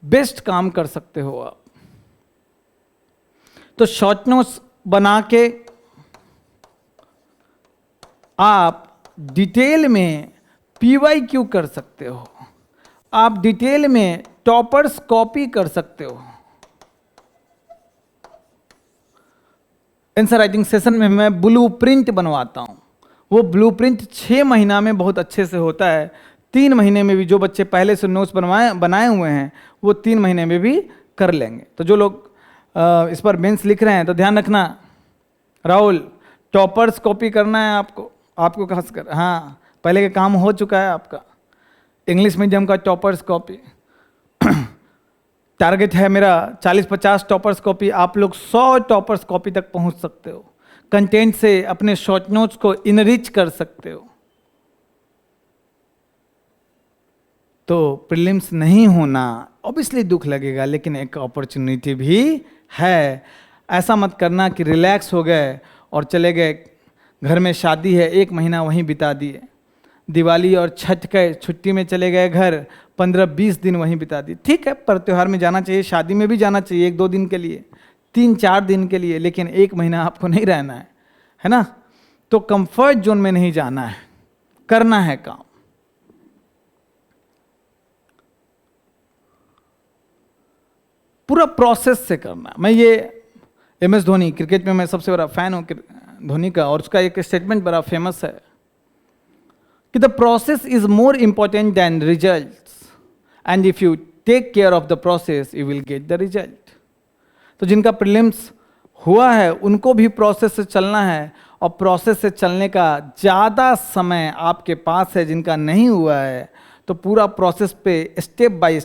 बेस्ट काम कर सकते हो आप। तो शॉर्ट नोट्स बना के आप डिटेल में PYQ कर सकते हो, आप डिटेल में टॉपर्स कॉपी कर सकते हो। आंसर राइटिंग सेशन में मैं ब्लूप्रिंट बनवाता हूं, वो ब्लूप्रिंट 6 महीना में बहुत अच्छे से होता है। 3 महीने में भी जो बच्चे पहले से नोट्स बनाए हुए हैं वो 3 महीने में भी कर लेंगे। तो जो लोग इस पर मेंस लिख रहे हैं तो ध्यान रखना, राहुल टॉपर्स कॉपी करना है आपको खासकर। हाँ, पहले का काम हो चुका है आपका, इंग्लिश मीडियम का टॉपर्स कॉपी टारगेट है मेरा 40-50 टॉपर्स कॉपी, आप लोग 100 टॉपर्स कॉपी तक पहुंच सकते हो। कंटेंट से अपने शॉर्ट नोट्स को इनरिच कर सकते हो। तो प्रीलिम्स नहीं होना ऑब्वियसली दुख लगेगा, लेकिन एक अपॉर्चुनिटी भी है। ऐसा मत करना कि रिलैक्स हो गए और चले गए, घर में शादी है 1 महीना वहीं बिता दिए, दिवाली और छठ के छुट्टी में चले गए घर, 15-20 दिन वहीं बिता दिए। ठीक है, पर त्यौहार में जाना चाहिए, शादी में भी जाना चाहिए 1-2 दिन के लिए, 3-4 दिन के लिए, लेकिन 1 महीना आपको नहीं रहना है ना। तो कंफर्ट जोन में नहीं जाना है, करना है काम। पूरा प्रोसेस से करना। मैं ये MS धोनी, क्रिकेट में मैं सबसे बड़ा फैन हूँ धोनी का, और उसका एक स्टेटमेंट बड़ा फेमस है कि the process is more important than results and if you take care of the process you will get the result. तो जिनका प्रीलिम्स हुआ है उनको भी प्रोसेस से चलना है, और प्रोसेस से चलने का ज़्यादा समय आपके पास है। जिनका नहीं हुआ है तो पूरा प्रोसेस पे स्टेप बाय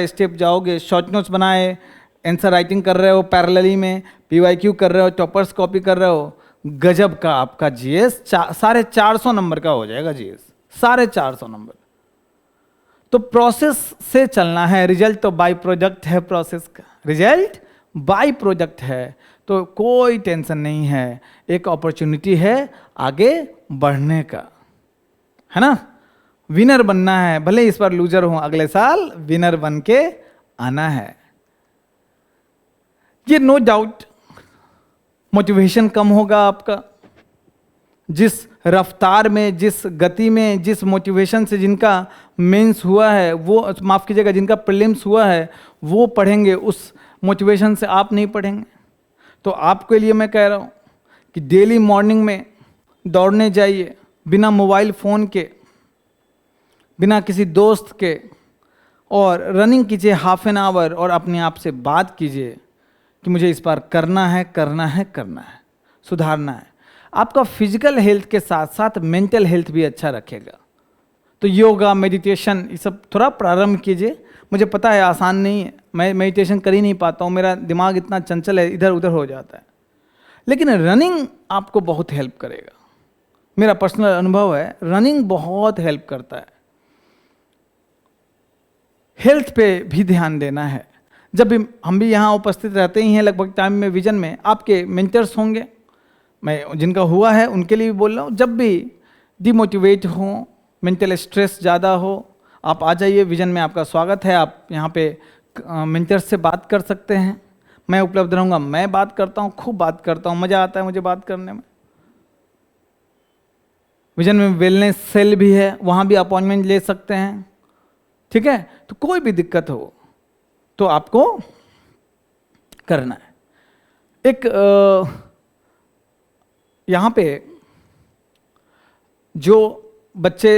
स्टेप जाओगे। शॉर्ट नोट्स बनाए, आंसर राइटिंग कर रहे हो, पैरेलली में PYQ कर रहे हो, टॉपर्स कॉपी कर रहे हो, गजब का आपका GS 450 नंबर का हो जाएगा। GS 450 number. तो प्रोसेस से चलना है, रिजल्ट तो बाय प्रोडक्ट है प्रोसेस का, रिजल्ट बाय प्रोडक्ट है, तो कोई टेंशन नहीं है। एक अपॉर्चुनिटी है आगे बढ़ने का, है ना। विनर बनना है, भले इस बार लूजर हो, अगले साल विनर बन के आना है। ये नो डाउट मोटिवेशन कम होगा आपका। जिस रफ्तार में, जिस गति में, जिस मोटिवेशन से जिनका मेंस हुआ है, वो माफ़ कीजिएगा जिनका प्रीलिम्स हुआ है वो पढ़ेंगे, उस मोटिवेशन से आप नहीं पढ़ेंगे। तो आपके लिए मैं कह रहा हूँ कि डेली मॉर्निंग में दौड़ने जाइए, बिना मोबाइल फ़ोन के, बिना किसी दोस्त के, और रनिंग कीजिए हाफ एन आवर, और अपने आप से बात कीजिए कि मुझे इस बार करना है, सुधारना है। आपका फिजिकल हेल्थ के साथ साथ मेंटल हेल्थ भी अच्छा रखेगा। तो योगा, मेडिटेशन, ये सब थोड़ा प्रारंभ कीजिए। मुझे पता है आसान नहीं है, मैं मेडिटेशन कर ही नहीं पाता हूँ, मेरा दिमाग इतना चंचल है, इधर उधर हो जाता है, लेकिन रनिंग आपको बहुत हेल्प करेगा। मेरा पर्सनल अनुभव है, रनिंग बहुत हेल्प करता है। हेल्थ पे भी ध्यान देना है। जब भी हम भी यहाँ उपस्थित रहते ही हैं लगभग टाइम में, विजन में आपके मेंटर्स होंगे, मैं जिनका हुआ है उनके लिए भी बोल रहा हूँ। जब भी डिमोटिवेट हो, मेंटल स्ट्रेस ज़्यादा हो, आप आ जाइए, विजन में आपका स्वागत है। आप यहाँ पे मेंटर्स से बात कर सकते हैं, मैं उपलब्ध रहूँगा। मैं बात करता हूँ, खूब बात करता हूँ, मज़ा आता है मुझे बात करने में। विजन में वेलनेस सेल भी है, वहाँ भी अपॉइंटमेंट ले सकते हैं, ठीक है। तो कोई भी दिक्कत हो तो आपको करना है। एक यहाँ पे जो बच्चे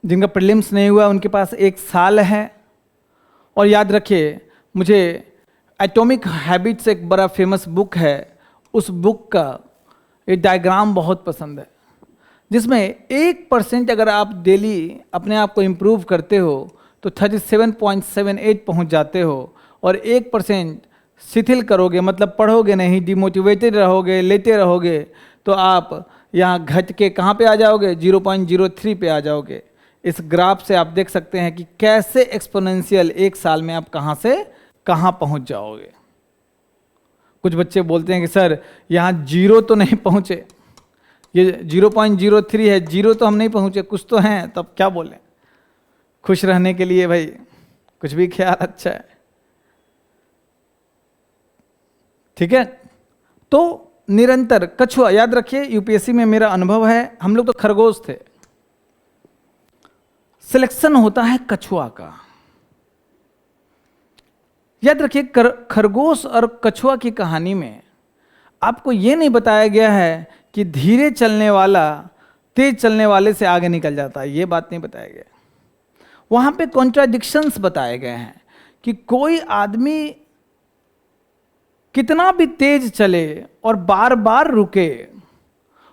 जिनका प्रीलिम्स नहीं हुआ उनके पास 1 साल है, और याद रखिए मुझे एटॉमिक हैबिट्स एक बड़ा फेमस बुक है, उस बुक का ये डायग्राम बहुत पसंद है। जिसमें 1% अगर आप डेली अपने आप को इम्प्रूव करते हो तो 37.78 पहुंच जाते हो, और 1% शिथिल करोगे, मतलब पढ़ोगे नहीं, डिमोटिवेटेड रहोगे, लेते रहोगे, तो आप यहाँ घट के कहाँ पे आ जाओगे, 0.03 पे आ जाओगे। इस ग्राफ से आप देख सकते हैं कि कैसे एक्सपोनेंशियल एक साल में आप कहाँ से कहाँ पहुँच जाओगे। कुछ बच्चे बोलते हैं कि सर यहाँ 0 तो नहीं पहुँचे, ये 0.03 है, 0 तो हम नहीं पहुँचे, कुछ तो हैं, तब क्या बोलें। खुश रहने के लिए भाई कुछ भी ख्याल अच्छा है, ठीक है। तो निरंतर कछुआ, याद रखिए यूपीएससी में मेरा अनुभव है, हम लोग तो खरगोश थे, सिलेक्शन होता है कछुआ का। याद रखिए खरगोश और कछुआ की कहानी में आपको यह नहीं बताया गया है कि धीरे चलने वाला तेज चलने वाले से आगे निकल जाता है, ये बात नहीं बताया गया। वहां पे कॉन्ट्राडिक्शंस बताए गए हैं कि कोई आदमी कितना भी तेज चले और बार बार रुके,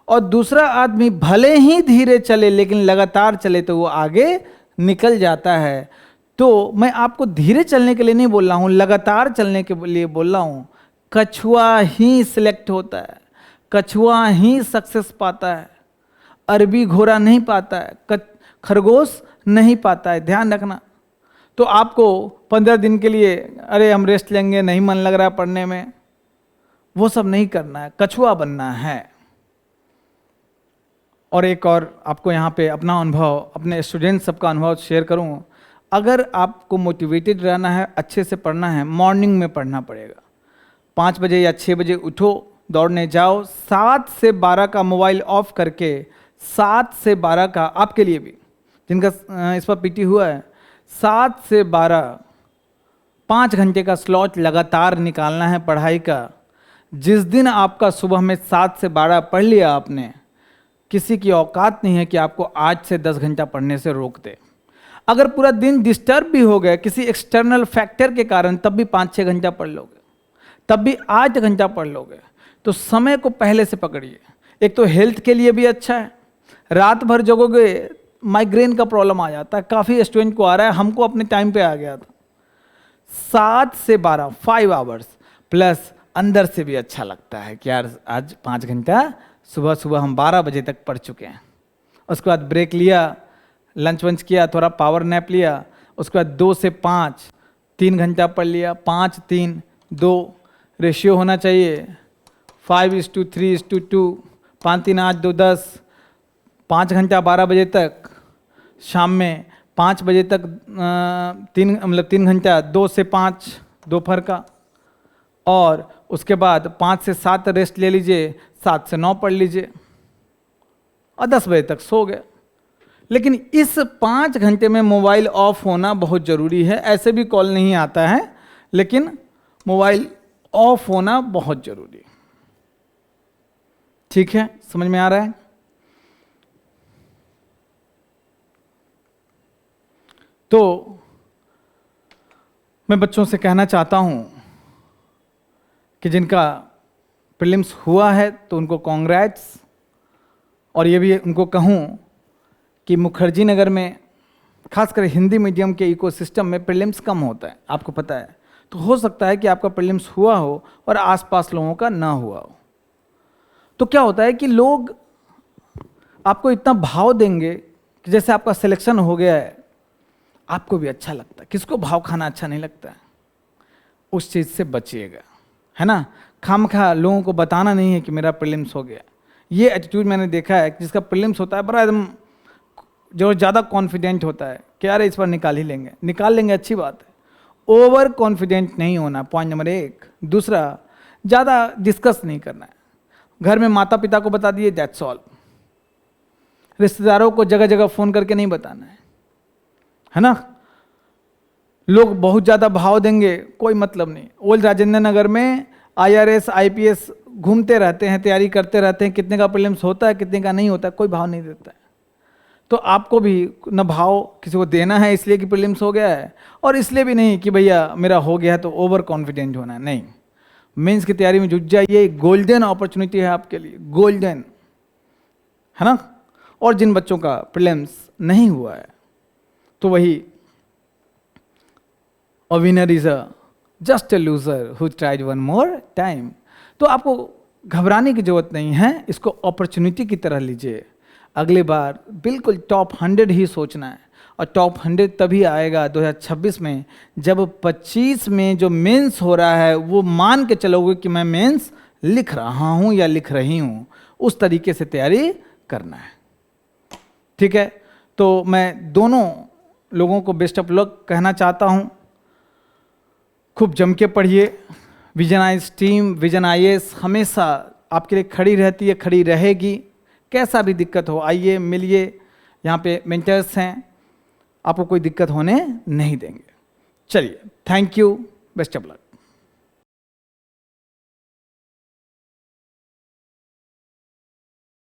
और दूसरा आदमी भले ही धीरे चले लेकिन लगातार चले तो वो आगे निकल जाता है। तो मैं आपको धीरे चलने के लिए नहीं बोल रहा हूँ, लगातार चलने के लिए बोल रहा हूँ। कछुआ ही सिलेक्ट होता है, कछुआ ही सक्सेस पाता है, अरबी घोड़ा नहीं पाता है, खरगोश नहीं पाता है, ध्यान रखना। तो आपको 15 दिन के लिए अरे हम रेस्ट लेंगे, नहीं मन लग रहा पढ़ने में, वो सब नहीं करना है, कछुआ बनना है। और एक और आपको यहाँ पे अपना अनुभव, अपने स्टूडेंट सबका अनुभव शेयर करूँ। अगर आपको मोटिवेटेड रहना है, अच्छे से पढ़ना है, मॉर्निंग में पढ़ना पड़ेगा। 5 बजे या 6 बजे उठो, दौड़ने जाओ, 7 से 12 का मोबाइल ऑफ करके, 7 से 12 का आपके लिए भी जिनका इस पर पीटी हुआ है, 7 से 12 5 घंटे का स्लॉट लगातार निकालना है पढ़ाई का। जिस दिन आपका सुबह में 7 से 12 पढ़ लिया आपने, किसी की औकात नहीं है कि आपको 8 से 10 घंटा पढ़ने से रोक दे। अगर पूरा दिन डिस्टर्ब भी हो गया किसी एक्सटर्नल फैक्टर के कारण, तब भी 5-6 घंटा पढ़ लोगे, तब भी 8 घंटा पढ़ लोगे। तो समय को पहले से पकड़िए। एक तो हेल्थ के लिए भी अच्छा है, रात भर जगोगे माइग्रेन का प्रॉब्लम आ जाता है, काफ़ी स्टूडेंट को आ रहा है, हमको अपने टाइम पे आ गया था। 7 से 12 5 आवर्स प्लस अंदर से भी अच्छा लगता है कि यार आज 5 घंटा सुबह सुबह हम 12 बजे तक पढ़ चुके हैं। उसके बाद ब्रेक लिया, लंच वंच किया, थोड़ा पावर नैप लिया, उसके बाद 2 से 5 3 घंटा पढ़ लिया। 5-3-2 रेशियो होना चाहिए, 5:3:2, 5-3-8-2 10, 5 घंटा 12 बजे तक, शाम में 5 बजे तक 3 घंटा, 2 से 5 दोपहर का, और उसके बाद 5 से 7 रेस्ट ले लीजिए, 7 से 9 पढ़ लीजिए, और 10 बजे तक सो गए। लेकिन इस 5 घंटे में मोबाइल ऑफ होना बहुत ज़रूरी है। ऐसे भी कॉल नहीं आता है, लेकिन मोबाइल ऑफ होना बहुत ज़रूरी है। ठीक है, समझ में आ रहा है? तो मैं बच्चों से कहना चाहता हूं कि जिनका प्रीलिम्स हुआ है तो उनको कॉन्ग्रेट्स, और ये भी उनको कहूं कि मुखर्जी नगर में खासकर हिंदी मीडियम के इकोसिस्टम में प्रीलिम्स कम होता है, आपको पता है। तो हो सकता है कि आपका प्रीलिम्स हुआ हो और आसपास लोगों का ना हुआ हो। तो क्या होता है कि लोग आपको इतना भाव देंगे कि जैसे आपका सिलेक्शन हो गया है, आपको भी अच्छा लगता है। किसको भाव खाना अच्छा नहीं लगता है? उस चीज़ से बचिएगा, है ना। खामखा लोगों को बताना नहीं है कि मेरा प्रीलिम्स हो गया। ये एटीट्यूड मैंने देखा है, जिसका प्रीलिम्स होता है बड़ा एकदम जो ज़्यादा कॉन्फिडेंट होता है कि यार इस बार निकाल ही लेंगे, निकाल लेंगे, अच्छी बात है। ओवर कॉन्फिडेंट नहीं होना, पॉइंट नंबर 1। दूसरा, ज़्यादा डिस्कस नहीं करना है। घर में माता पिता को बता दिए, दैट्स ऑल। रिश्तेदारों को जगह जगह फ़ोन करके नहीं बताना है ना। लोग बहुत ज़्यादा भाव देंगे, कोई मतलब नहीं। ओल्ड राजेंद्र नगर में IRS IPS घूमते रहते हैं, तैयारी करते रहते हैं, कितने का प्रीलिम्स होता है कितने का नहीं होता है, कोई भाव नहीं देता है। तो आपको भी न भाव किसी को देना है इसलिए कि प्रीलिम्स हो गया है, और इसलिए भी नहीं कि भैया मेरा हो गया है तो ओवर कॉन्फिडेंट होना है, नहीं। मेंस की तैयारी में जुट जाइए, गोल्डन अपॉर्चुनिटी है आपके लिए, गोल्डन, है ना। और जिन बच्चों का प्रीलिम्स नहीं हुआ है तो वही a winner is a just a loser who tried one more time. तो आपको घबराने की जरूरत नहीं है, इसको अपॉर्चुनिटी की तरह लीजिए। अगली बार बिल्कुल टॉप 100 ही सोचना है, और टॉप 100 तभी आएगा 2026 में जब 25 में जो मेंस हो रहा है वो मान के चलोगे कि मैं मेंस लिख रहा हूँ या लिख रही हूँ, उस तरीके से तैयारी करना है। ठीक है, तो मैं दोनों लोगों को बेस्ट ऑफ लक कहना चाहता हूँ। खूब जम के पढ़िए। Vision IAS team, vision IAS हमेशा आपके लिए खड़ी रहती है, खड़ी रहेगी। कैसा भी दिक्कत हो आइए मिलिए, यहाँ पे मेंटर्स हैं, आपको कोई दिक्कत होने नहीं देंगे। चलिए, thank you, best of luck.